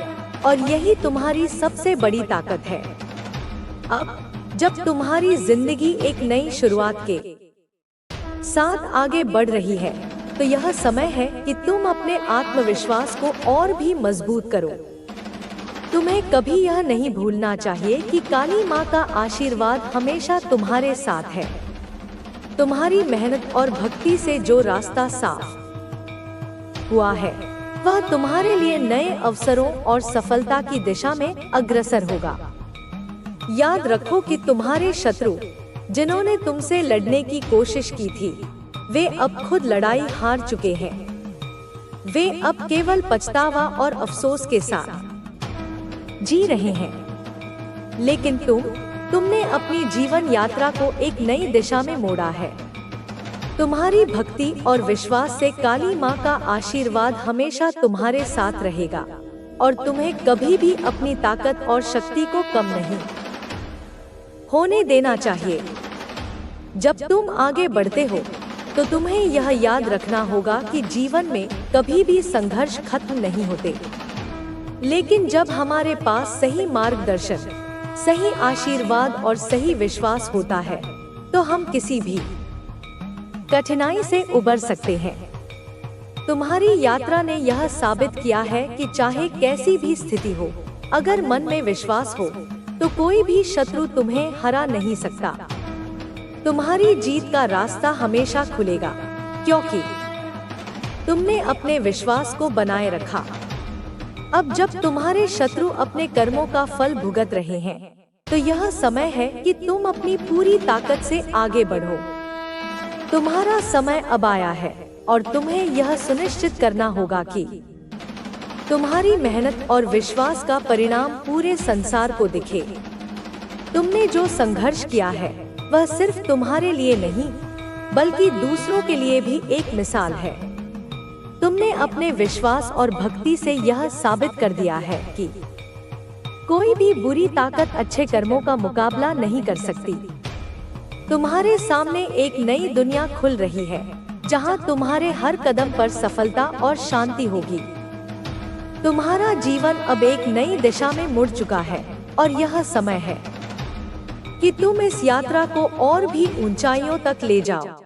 और यही तुम्हारी सबसे बड़ी ताकत है। अब जब तुम्हारी जिंदगी एक नई शुरुआत के साथ आगे बढ़ रही है, तो यह समय है कि तुम अपने आत्मविश्वास को और भी मजबूत करो। तुम्हें कभी यह नहीं भूलना चाहिए कि काली माँ का आशीर्वाद हमेशा तुम्हारे साथ है। तुम्हारी मेहनत और भक्ति से जो रास्ता साफ हुआ है, वह तुम्हारे लिए नए अवसरों और सफलता की दिशा में अग्रसर होगा। याद रखो कि तुम्हारे शत्रु, जिन्होंने तुमसे लड़ने की कोशिश की थी, वे अब खुद लड़ाई हार चुके हैं। वे अब केवल पछतावा और अफसोस के साथ जी रहे हैं। लेकिन तुमने अपनी जीवन यात्रा को एक नई दिशा में मोड़ा है। तुम्हारी भक्ति और विश्वास से काली माँ का आशीर्वाद हमेशा तुम्हारे साथ रहेगा और तुम्हें कभी भी अपनी ताकत और शक्ति को कम नहीं होने देना चाहिए। जब तुम आगे बढ़ते हो, तो तुम्हें यह याद रखना होगा कि जीवन में कभी भी संघर्ष खत्म नहीं होते। लेकिन जब हमारे पास सही मार्गदर्शन, सही आशीर्वाद और सही विश्वास होता है, तो हम किसी भी कठिनाई से उबर सकते हैं। तुम्हारी यात्रा ने यह साबित किया है कि चाहे कैसी भी स्थिति हो, अगर मन में विश्वास हो, तो कोई भी शत्रु तुम्हें हरा नहीं सकता। तुम्हारी जीत का रास्ता हमेशा खुलेगा, क्योंकि तुमने अपने विश्वास को बनाए रखा। अब जब तुम्हारे शत्रु अपने कर्मों का फल भुगत रहे हैं, तो यह समय है कि तुम अपनी पूरी ताकत से आगे बढ़ो। तुम्हारा समय अब आया है और तुम्हें यह सुनिश्चित करना होगा कि तुम्हारी मेहनत और विश्वास का परिणाम पूरे संसार को दिखे। तुमने जो संघर्ष किया है, वह सिर्फ तुम्हारे लिए नहीं, बल्कि दूसरों के लिए भी एक मिसाल है। तुमने अपने विश्वास और भक्ति से यह साबित कर दिया है कि कोई भी बुरी ताकत अच्छे कर्मों का मुकाबला नहीं कर सकती। तुम्हारे सामने एक नई दुनिया खुल रही है, जहां तुम्हारे हर कदम पर सफलता और शांति होगी। तुम्हारा जीवन अब एक नई दिशा में मुड़ चुका है और यह समय है कि तुम इस यात्रा को और भी ऊंचाइयों तक ले जाओ।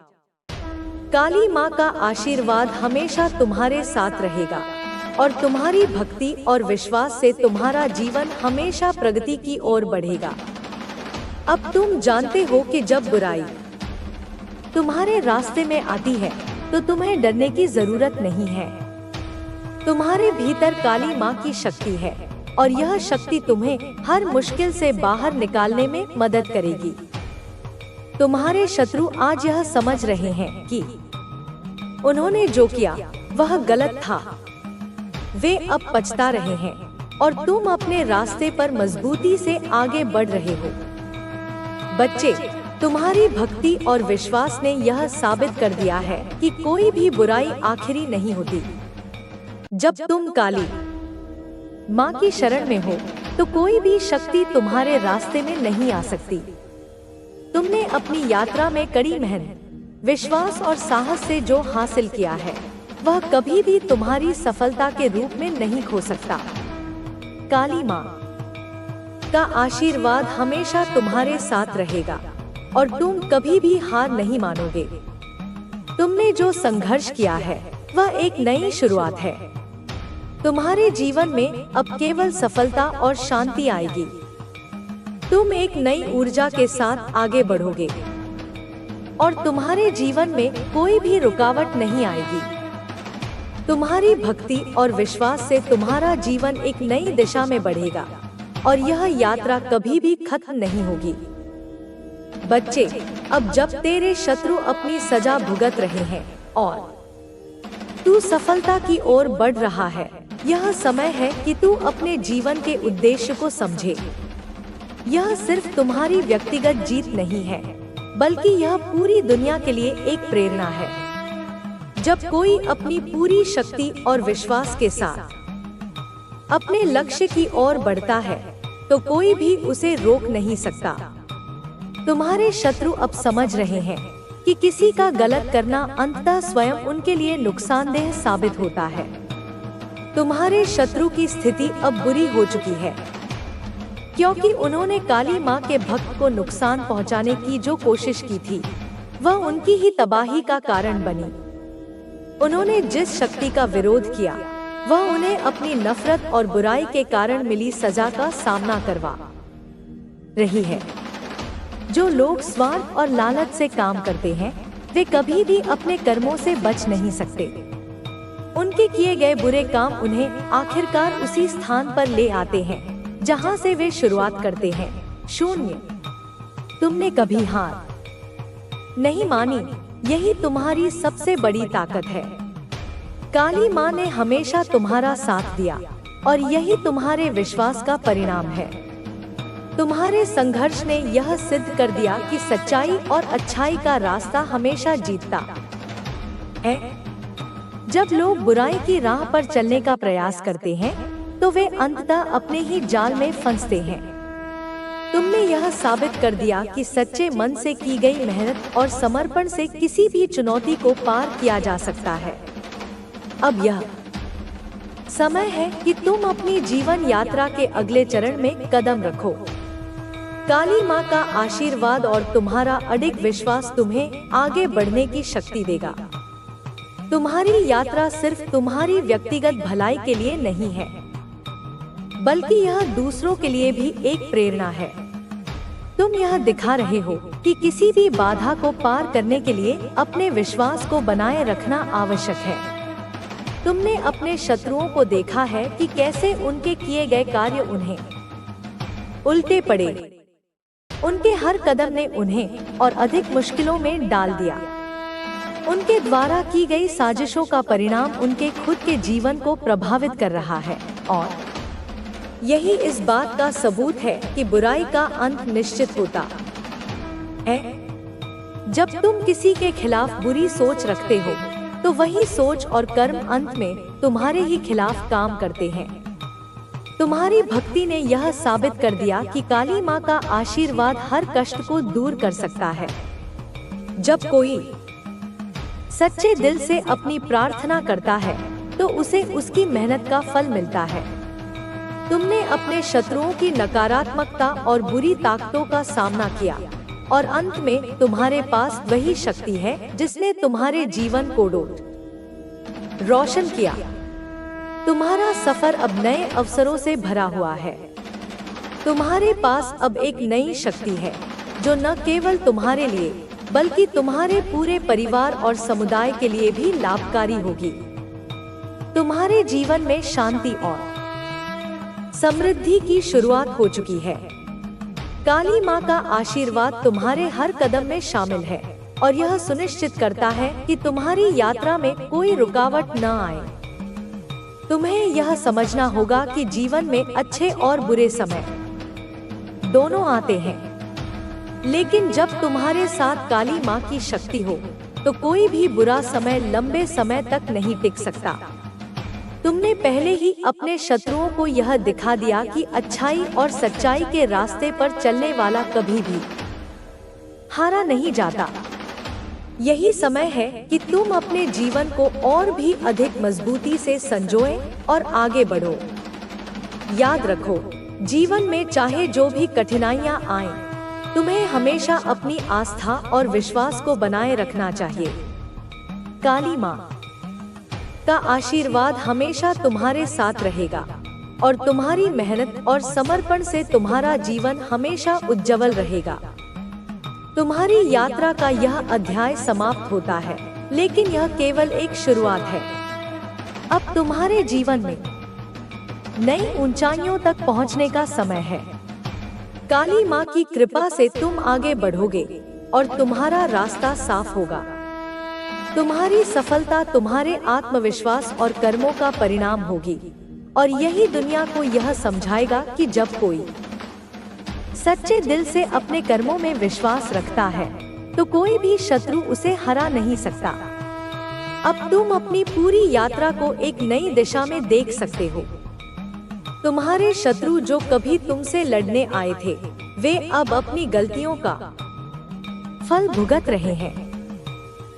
काली माँ का आशीर्वाद हमेशा तुम्हारे साथ रहेगा और तुम्हारी भक्ति और विश्वास से तुम्हारा जीवन हमेशा प्रगति की ओर बढ़ेगा। अब तुम जानते हो कि जब बुराई तुम्हारे रास्ते में आती है, तो तुम्हें डरने की जरूरत नहीं है। तुम्हारे भीतर काली माँ की शक्ति है और यह शक्ति तुम्हें हर मुश्किल से बाहर निकालने में मदद करेगी। तुम्हारे शत्रु आज यह समझ रहे हैं कि उन्होंने जो किया वह गलत था। वे अब पछता रहे हैं और तुम अपने रास्ते पर मजबूती से आगे बढ़ रहे हो। बच्चे, तुम्हारी भक्ति और विश्वास ने यह साबित कर दिया है कि कोई भी बुराई आखिरी नहीं होती। जब तुम काली माँ की शरण में हो, तो कोई भी शक्ति तुम्हारे रास्ते में नहीं आ सकती। तुमने अपनी यात्रा में कड़ी मेहनत, विश्वास और साहस से जो हासिल किया है, वह कभी भी तुम्हारी सफलता के रूप में नहीं खो सकता। काली माँ का आशीर्वाद हमेशा तुम्हारे साथ रहेगा और तुम कभी भी हार नहीं मानोगे। तुमने जो संघर्ष किया है, वह एक नई शुरुआत है। तुम्हारे जीवन में अब केवल सफलता और शांति आएगी। तुम एक नई ऊर्जा के साथ आगे बढ़ोगे और तुम्हारे जीवन में कोई भी रुकावट नहीं आएगी। तुम्हारी भक्ति और विश्वास से तुम्हारा जीवन एक नई दिशा में बढ़ेगा और यह यात्रा कभी भी खत्म नहीं होगी। बच्चे, अब जब तेरे शत्रु अपनी सजा भुगत रहे हैं और तू सफलता की ओर बढ़ रहा है, यह समय है कि तू अपने जीवन के उद्देश्य को समझे। यह सिर्फ तुम्हारी व्यक्तिगत जीत नहीं है, बल्कि यह पूरी दुनिया के लिए एक प्रेरणा है। जब कोई अपनी पूरी शक्ति और विश्वास के साथ अपने लक्ष्य की ओर बढ़ता है तो कोई भी उसे रोक नहीं सकता। तुम्हारे शत्रु अब समझ रहे हैं कि किसी का गलत करना अंततः स्वयं उनके लिए नुकसानदेह साबित होता है। तुम्हारे शत्रु की स्थिति अब बुरी हो चुकी है, क्योंकि उन्होंने काली माँ के भक्त को नुकसान पहुँचाने की जो कोशिश की थी वह उनकी ही तबाही का कारण बनी। उन्होंने जिस शक्ति का विरोध किया वह उन्हें अपनी नफरत और बुराई के कारण मिली सजा का सामना करवा रही है। जो लोग स्वार्थ और लालच से काम करते हैं वे कभी भी अपने कर्मों से बच नहीं सकते। उनके किए गए बुरे काम उन्हें आखिरकार उसी स्थान पर ले आते हैं जहां से वे शुरुआत करते हैं, शून्य। तुमने कभी हार नहीं मानी, यही तुम्हारी सबसे बड़ी ताकत है। काली माँ ने हमेशा तुम्हारा साथ दिया और यही तुम्हारे विश्वास का परिणाम है। तुम्हारे संघर्ष ने यह सिद्ध कर दिया कि सच्चाई और अच्छाई का रास्ता हमेशा जीतता है। जब लोग बुराई की राह पर चलने का प्रयास करते हैं तो वे अंततः अपने ही जाल में फंसते हैं। तुमने यह साबित कर दिया कि सच्चे मन से की गई मेहनत और समर्पण से किसी भी चुनौती को पार किया जा सकता है। अब यह समय है कि तुम अपनी जीवन यात्रा के अगले चरण में कदम रखो। काली माँ का आशीर्वाद और तुम्हारा अडिग विश्वास तुम्हें आगे बढ़ने की शक्ति देगा। तुम्हारी यात्रा सिर्फ तुम्हारी व्यक्तिगत भलाई के लिए नहीं है, बल्कि यह दूसरों के लिए भी एक प्रेरणा है। तुम यह दिखा रहे हो कि किसी भी बाधा को पार करने के लिए अपने विश्वास को बनाए रखना आवश्यक है। तुमने अपने शत्रुओं को देखा है कि कैसे उनके किए गए कार्य उन्हें उल्टे पड़े। उनके हर कदम ने उन्हें और अधिक मुश्किलों में डाल दिया। उनके द्वारा की गई साजिशों का परिणाम उनके खुद के जीवन को प्रभावित कर रहा है और यही इस बात का सबूत है कि बुराई का अंत निश्चित होता है। जब तुम किसी के खिलाफ बुरी सोच रखते हो तो वही सोच और कर्म अंत में तुम्हारे ही खिलाफ काम करते हैं। तुम्हारी भक्ति ने यह साबित कर दिया कि काली माँ का आशीर्वाद हर कष्ट को दूर कर सकता है। जब कोई सच्चे दिल से अपनी प्रार्थना करता है तो उसे उसकी मेहनत का फल मिलता है। तुमने अपने शत्रुओं की नकारात्मकता और बुरी ताकतों का सामना किया और अंत में तुम्हारे पास वही शक्ति है जिसने तुम्हारे जीवन को रोशन किया। तुम्हारा सफर अब नए अवसरों से भरा हुआ है। तुम्हारे पास अब एक नई शक्ति है जो न केवल तुम्हारे लिए बल्कि तुम्हारे पूरे परिवार और समुदाय के लिए भी लाभकारी होगी। तुम्हारे जीवन में शांति और समृद्धि की शुरुआत हो चुकी है। काली माँ का आशीर्वाद तुम्हारे हर कदम में शामिल है और यह सुनिश्चित करता है कि तुम्हारी यात्रा में कोई रुकावट न आए। तुम्हें यह समझना होगा कि जीवन में अच्छे और बुरे समय दोनों आते हैं, लेकिन जब तुम्हारे साथ काली माँ की शक्ति हो तो कोई भी बुरा समय लंबे समय तक नहीं टिक सकता। तुमने पहले ही अपने शत्रुओं को यह दिखा दिया कि अच्छाई और सच्चाई के रास्ते पर चलने वाला कभी भी हारा नहीं जाता। यही समय है कि तुम अपने जीवन को और भी अधिक मजबूती से संजोए और आगे बढ़ो। याद रखो, जीवन में चाहे जो भी कठिनाइयां आएं, तुम्हें हमेशा अपनी आस्था और विश्वास को बनाए रखना चाहिए। काली माँ का आशीर्वाद हमेशा तुम्हारे साथ रहेगा और तुम्हारी मेहनत और समर्पण से तुम्हारा जीवन हमेशा उज्जवल रहेगा। तुम्हारी यात्रा का यह अध्याय समाप्त होता है, लेकिन यह केवल एक शुरुआत है। अब तुम्हारे जीवन में नई ऊंचाइयों तक पहुंचने का समय है। काली माँ की कृपा से तुम आगे बढ़ोगे और तुम्हारा रास्ता साफ होगा। तुम्हारी सफलता तुम्हारे आत्मविश्वास और कर्मों का परिणाम होगी और यही दुनिया को यह समझाएगा कि जब कोई सच्चे दिल से अपने कर्मों में विश्वास रखता है तो कोई भी शत्रु उसे हरा नहीं सकता। अब तुम अपनी पूरी यात्रा को एक नई दिशा में देख सकते हो। तुम्हारे शत्रु जो कभी तुमसे लड़ने आए थे, वे अब अपनी गलतियों का फल भुगत रहे हैं।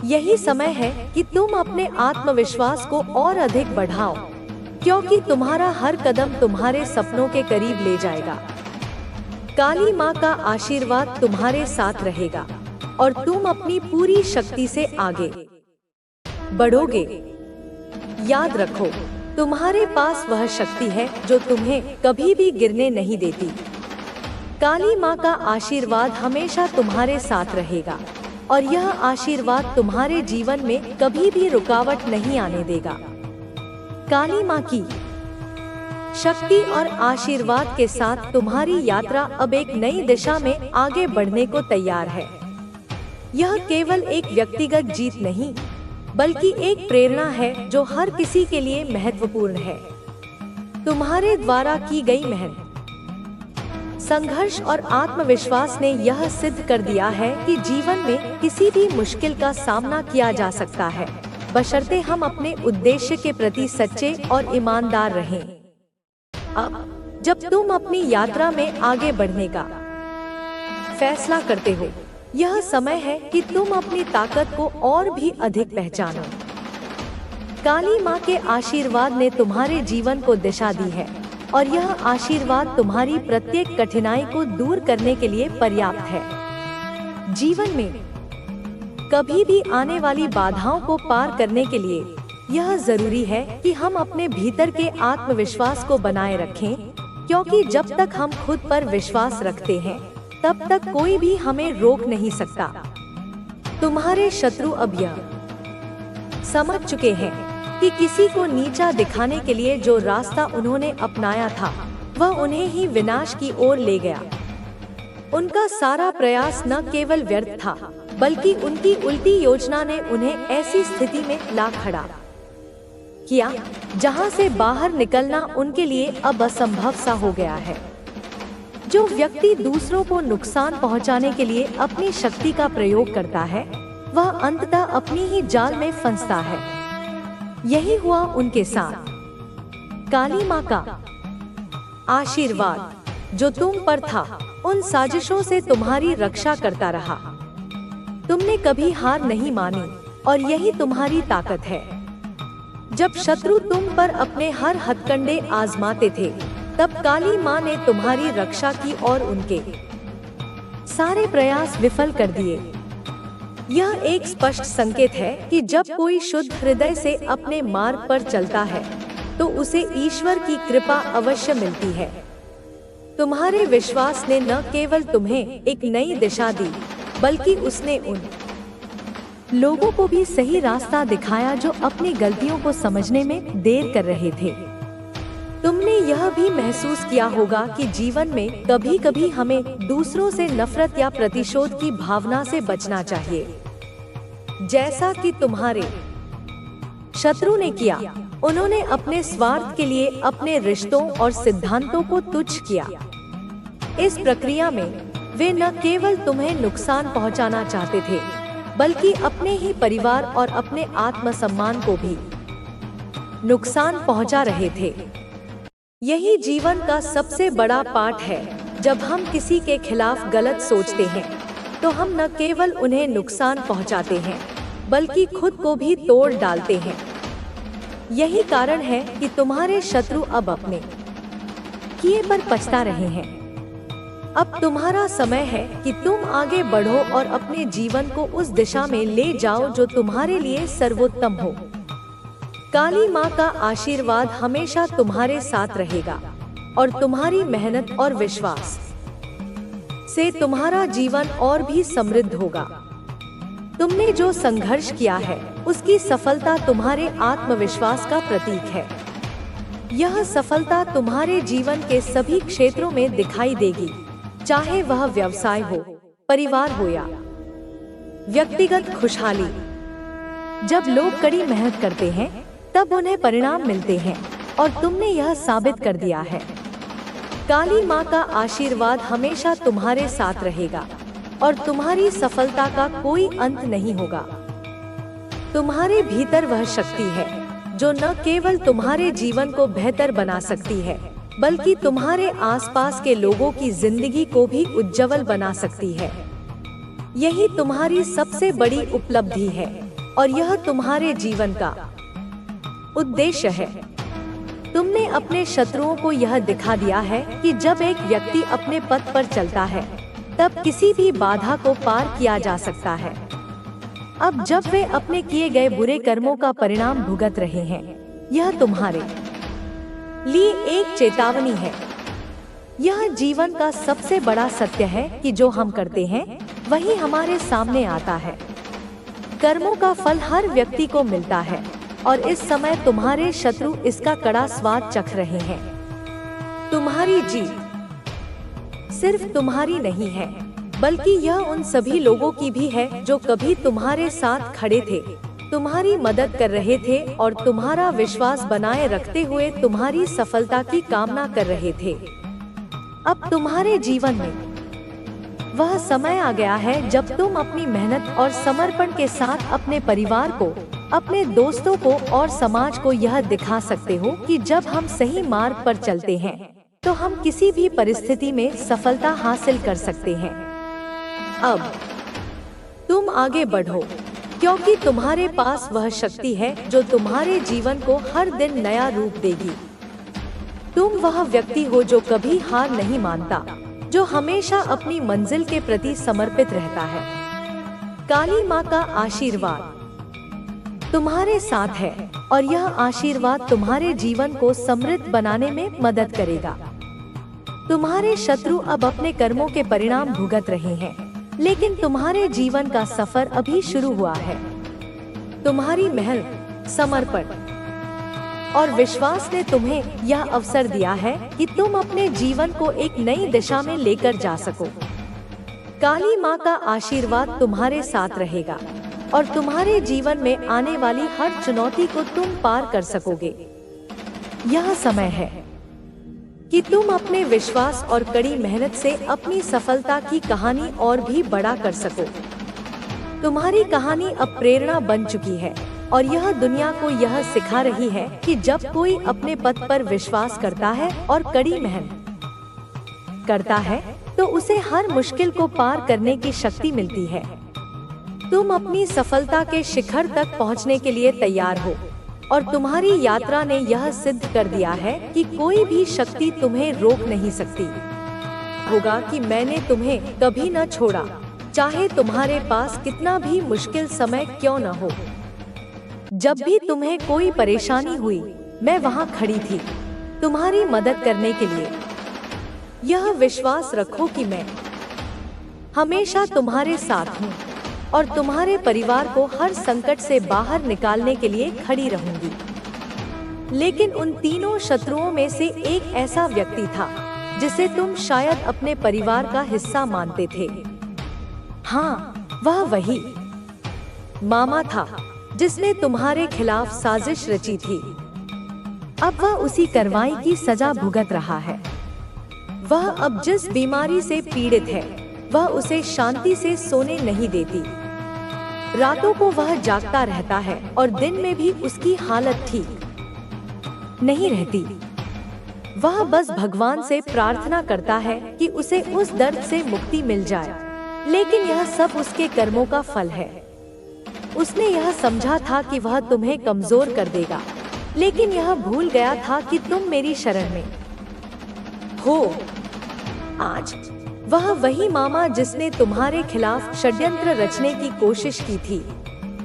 यही समय है कि तुम अपने आत्मविश्वास को और अधिक बढ़ाओ, क्योंकि तुम्हारा हर कदम तुम्हारे सपनों के करीब ले जाएगा। काली माँ का आशीर्वाद तुम्हारे साथ रहेगा और तुम अपनी पूरी शक्ति से आगे बढ़ोगे। याद रखो, तुम्हारे पास वह शक्ति है जो तुम्हें कभी भी गिरने नहीं देती। काली माँ का आशीर्वाद हमेशा तुम्हारे साथ रहेगा और यह आशीर्वाद तुम्हारे जीवन में कभी भी रुकावट नहीं आने देगा। काली माँ की शक्ति और आशीर्वाद के साथ तुम्हारी यात्रा अब एक नई दिशा में आगे बढ़ने को तैयार है। यह केवल एक व्यक्तिगत जीत नहीं, बल्कि एक प्रेरणा है जो हर किसी के लिए महत्वपूर्ण है। तुम्हारे द्वारा की गई मेहनत, संघर्ष और आत्मविश्वास ने यह सिद्ध कर दिया है कि जीवन में किसी भी मुश्किल का सामना किया जा सकता है, बशर्ते हम अपने उद्देश्य के प्रति सच्चे और ईमानदार रहें। अब जब तुम अपनी यात्रा में आगे बढ़ने का फैसला करते हो, यह समय है कि तुम अपनी ताकत को और भी अधिक पहचानो। काली माँ के आशीर्वाद ने तुम्हारे जीवन को दिशा दी है और यह आशीर्वाद तुम्हारी प्रत्येक कठिनाई को दूर करने के लिए पर्याप्त है। जीवन में कभी भी आने वाली बाधाओं को पार करने के लिए यह जरूरी है कि हम अपने भीतर के आत्मविश्वास को बनाए रखें, क्योंकि जब तक हम खुद पर विश्वास रखते हैं, तब तक कोई भी हमें रोक नहीं सकता। तुम्हारे शत्रु अब यह समझ चुके हैं कि किसी को नीचा दिखाने के लिए जो रास्ता उन्होंने अपनाया था, वह उन्हें ही विनाश की ओर ले गया। उनका सारा प्रयास न केवल व्यर्थ था, बल्कि उनकी उल्टी योजना ने उन्हें ऐसी स्थिति में ला खड़ा किया जहां से बाहर निकलना उनके लिए अब असंभव सा हो गया है। जो व्यक्ति दूसरों को नुकसान पहुंचाने के लिए अपनी शक्ति का प्रयोग करता है, वह अंततः अपनी ही जाल में फंसता है। यही हुआ उनके साथ। काली माँ का आशीर्वाद जो तुम पर था, उन साजिशों से तुम्हारी रक्षा करता रहा। तुमने कभी हार नहीं मानी और यही तुम्हारी ताकत है। जब शत्रु तुम पर अपने हर हथकंडे आजमाते थे, तब काली माँ ने तुम्हारी रक्षा की और उनके सारे प्रयास विफल कर दिए। यह एक स्पष्ट संकेत है कि जब कोई शुद्ध हृदय से अपने मार्ग पर चलता है, तो उसे ईश्वर की कृपा अवश्य मिलती है। तुम्हारे विश्वास ने न केवल तुम्हें एक नई दिशा दी, बल्कि उसने उन लोगों को भी सही रास्ता दिखाया जो अपनी गलतियों को समझने में देर कर रहे थे। तुमने यह भी महसूस किया होगा कि जीवन में कभी-कभी हमें दूसरों से नफरत या प्रतिशोध की भावना से बचना चाहिए, जैसा कि तुम्हारे शत्रु ने किया। उन्होंने अपने स्वार्थ के लिए अपने रिश्तों और सिद्धांतों को तुच्छ किया। इस प्रक्रिया में वे न केवल तुम्हें नुकसान पहुंचाना चाहते थे, बल्कि अपने ही परिवार और अपने आत्मसम्मान को भी नुकसान पहुंचा रहे थे। यही जीवन का सबसे बड़ा पाठ है। जब हम किसी के खिलाफ गलत सोचते हैं, तो हम न केवल उन्हें नुकसान पहुंचाते हैं, बल्कि खुद को भी तोड़ डालते हैं। यही कारण है कि तुम्हारे शत्रु अब अपने किए पर पछता रहे हैं। अब तुम्हारा समय है कि तुम आगे बढ़ो और अपने जीवन को उस दिशा में ले जाओ जो तुम्हारे लिए सर्वोत्तम हो। काली माँ का आशीर्वाद हमेशा तुम्हारे साथ रहेगा और तुम्हारी मेहनत और विश्वास से तुम्हारा जीवन और भी समृद्ध होगा। तुमने जो संघर्ष किया है, उसकी सफलता तुम्हारे आत्मविश्वास का प्रतीक है। यह सफलता तुम्हारे जीवन के सभी क्षेत्रों में दिखाई देगी, चाहे वह व्यवसाय हो, परिवार हो या व्यक्तिगत खुशहाली। जब लोग कड़ी मेहनत करते हैं, तब उन्हें परिणाम मिलते हैं और तुमने यह साबित कर दिया है। काली माँ का आशीर्वाद हमेशा तुम्हारे साथ रहेगा और तुम्हारी सफलता का कोई अंत नहीं होगा। तुम्हारे भीतर वह शक्ति है जो न केवल तुम्हारे जीवन को बेहतर बना सकती है, बल्कि तुम्हारे आसपास के लोगों की जिंदगी को भी उज्जवल बना सकती है। यही तुम्हारी सबसे बड़ी उपलब्धि है और यह तुम्हारे जीवन का उद्देश्य है। तुमने अपने शत्रुओं को यह दिखा दिया है कि जब एक व्यक्ति अपने पथ पर चलता है तब किसी भी बाधा को पार किया जा सकता है। अब जब वे अपने किए गए बुरे कर्मों का परिणाम भुगत रहे हैं, यह तुम्हारे लिए एक चेतावनी है। यह जीवन का सबसे बड़ा सत्य है कि जो हम करते हैं वही हमारे सामने आता है। कर्मों का फल हर व्यक्ति को मिलता है और इस समय तुम्हारे शत्रु इसका कड़ा स्वाद चख रहे हैं। तुम्हारी जीत सिर्फ तुम्हारी नहीं है, बल्कि यह उन सभी लोगों की भी है जो कभी तुम्हारे साथ खड़े थे, तुम्हारी मदद कर रहे थे और तुम्हारा विश्वास बनाए रखते हुए तुम्हारी सफलता की कामना कर रहे थे। अब तुम्हारे जीवन में वह समय आ गया है जब तुम अपनी मेहनत और समर्पण के साथ अपने परिवार को, अपने दोस्तों को और समाज को यह दिखा सकते हो कि जब हम सही मार्ग पर चलते हैं तो हम किसी भी परिस्थिति में सफलता हासिल कर सकते हैं। अब तुम आगे बढ़ो, क्योंकि तुम्हारे पास वह शक्ति है जो तुम्हारे जीवन को हर दिन नया रूप देगी। तुम वह व्यक्ति हो जो कभी हार नहीं मानता, जो हमेशा अपनी मंजिल के प्रति समर्पित रहता है। काली माँ का आशीर्वाद तुम्हारे साथ है और यह आशीर्वाद तुम्हारे जीवन को समृद्ध बनाने में मदद करेगा। तुम्हारे शत्रु अब अपने कर्मों के परिणाम भुगत रहे हैं, लेकिन तुम्हारे जीवन का सफर अभी शुरू हुआ है। तुम्हारी मेहनत, समर्पण और विश्वास ने तुम्हें यह अवसर दिया है कि तुम अपने जीवन को एक नई दिशा में लेकर जा सको। काली माँ का आशीर्वाद तुम्हारे साथ रहेगा और तुम्हारे जीवन में आने वाली हर चुनौती को तुम पार कर सकोगे। यह समय है कि तुम अपने विश्वास और कड़ी मेहनत से अपनी सफलता की कहानी और भी बड़ा कर सको। तुम्हारी कहानी अब प्रेरणा बन चुकी है और यह दुनिया को यह सिखा रही है कि जब कोई अपने पथ पर विश्वास करता है और कड़ी मेहनत करता है तो उसे हर मुश्किल को पार करने की शक्ति मिलती है। तुम अपनी सफलता के शिखर तक पहुंचने के लिए तैयार हो और तुम्हारी यात्रा ने यह सिद्ध कर दिया है कि कोई भी शक्ति तुम्हें रोक नहीं सकती। होगा कि मैंने तुम्हें कभी न छोड़ा, चाहे तुम्हारे पास कितना भी मुश्किल समय क्यों न हो। जब भी तुम्हें कोई परेशानी हुई, मैं वहां खड़ी थी तुम्हारी मदद करने के लिए। यह विश्वास रखो कि मैं हमेशा तुम्हारे साथ हूँ और तुम्हारे परिवार को हर संकट से बाहर निकालने के लिए खड़ी रहूंगी। लेकिन उन तीनों शत्रुओं में से एक ऐसा व्यक्ति था जिसे तुम शायद अपने परिवार का हिस्सा मानते थे। हाँ, वह वही मामा था जिसने तुम्हारे खिलाफ साजिश रची थी। अब वह उसी कार्रवाई की सजा भुगत रहा है। वह अब जिस बीमारी से पीड़ित है, वह उसे शांति से सोने नहीं देती। रातों को वह जागता रहता है और दिन में भी उसकी हालत ठीक नहीं रहती। वह बस भगवान से प्रार्थना करता है कि उसे उस दर्द से मुक्ति मिल जाए, लेकिन यह सब उसके कर्मों का फल है। उसने यह समझा था कि वह तुम्हें कमजोर कर देगा, लेकिन यह भूल गया था कि तुम मेरी शरण में हो। आज वह वही मामा जिसने तुम्हारे खिलाफ षड्यंत्र रचने की कोशिश की थी,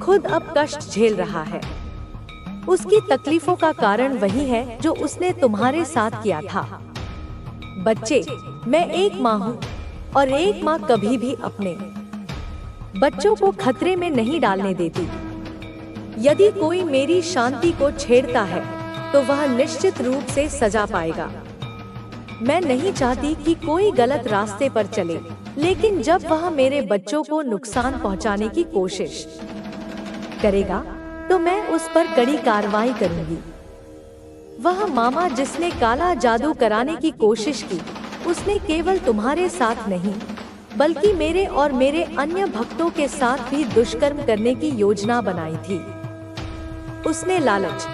खुद अब कष्ट झेल रहा है। उसकी तकलीफों का कारण वही है जो उसने तुम्हारे साथ किया था। बच्चे, मैं एक माँ हूँ और एक माँ कभी भी अपने बच्चों को खतरे में नहीं डालने देती। यदि कोई मेरी शांति को छेड़ता है तो वह निश्चित रूप से सजा पाएगा। मैं नहीं चाहती कि कोई गलत रास्ते पर चले, लेकिन जब वह मेरे बच्चों को नुकसान पहुंचाने की कोशिश करेगा तो मैं उस पर कड़ी कार्रवाई करूंगी। वह मामा जिसने काला जादू कराने की कोशिश की, उसने केवल तुम्हारे साथ नहीं बल्कि मेरे और मेरे अन्य भक्तों के साथ भी दुष्कर्म करने की योजना बनाई थी। उसने लालच,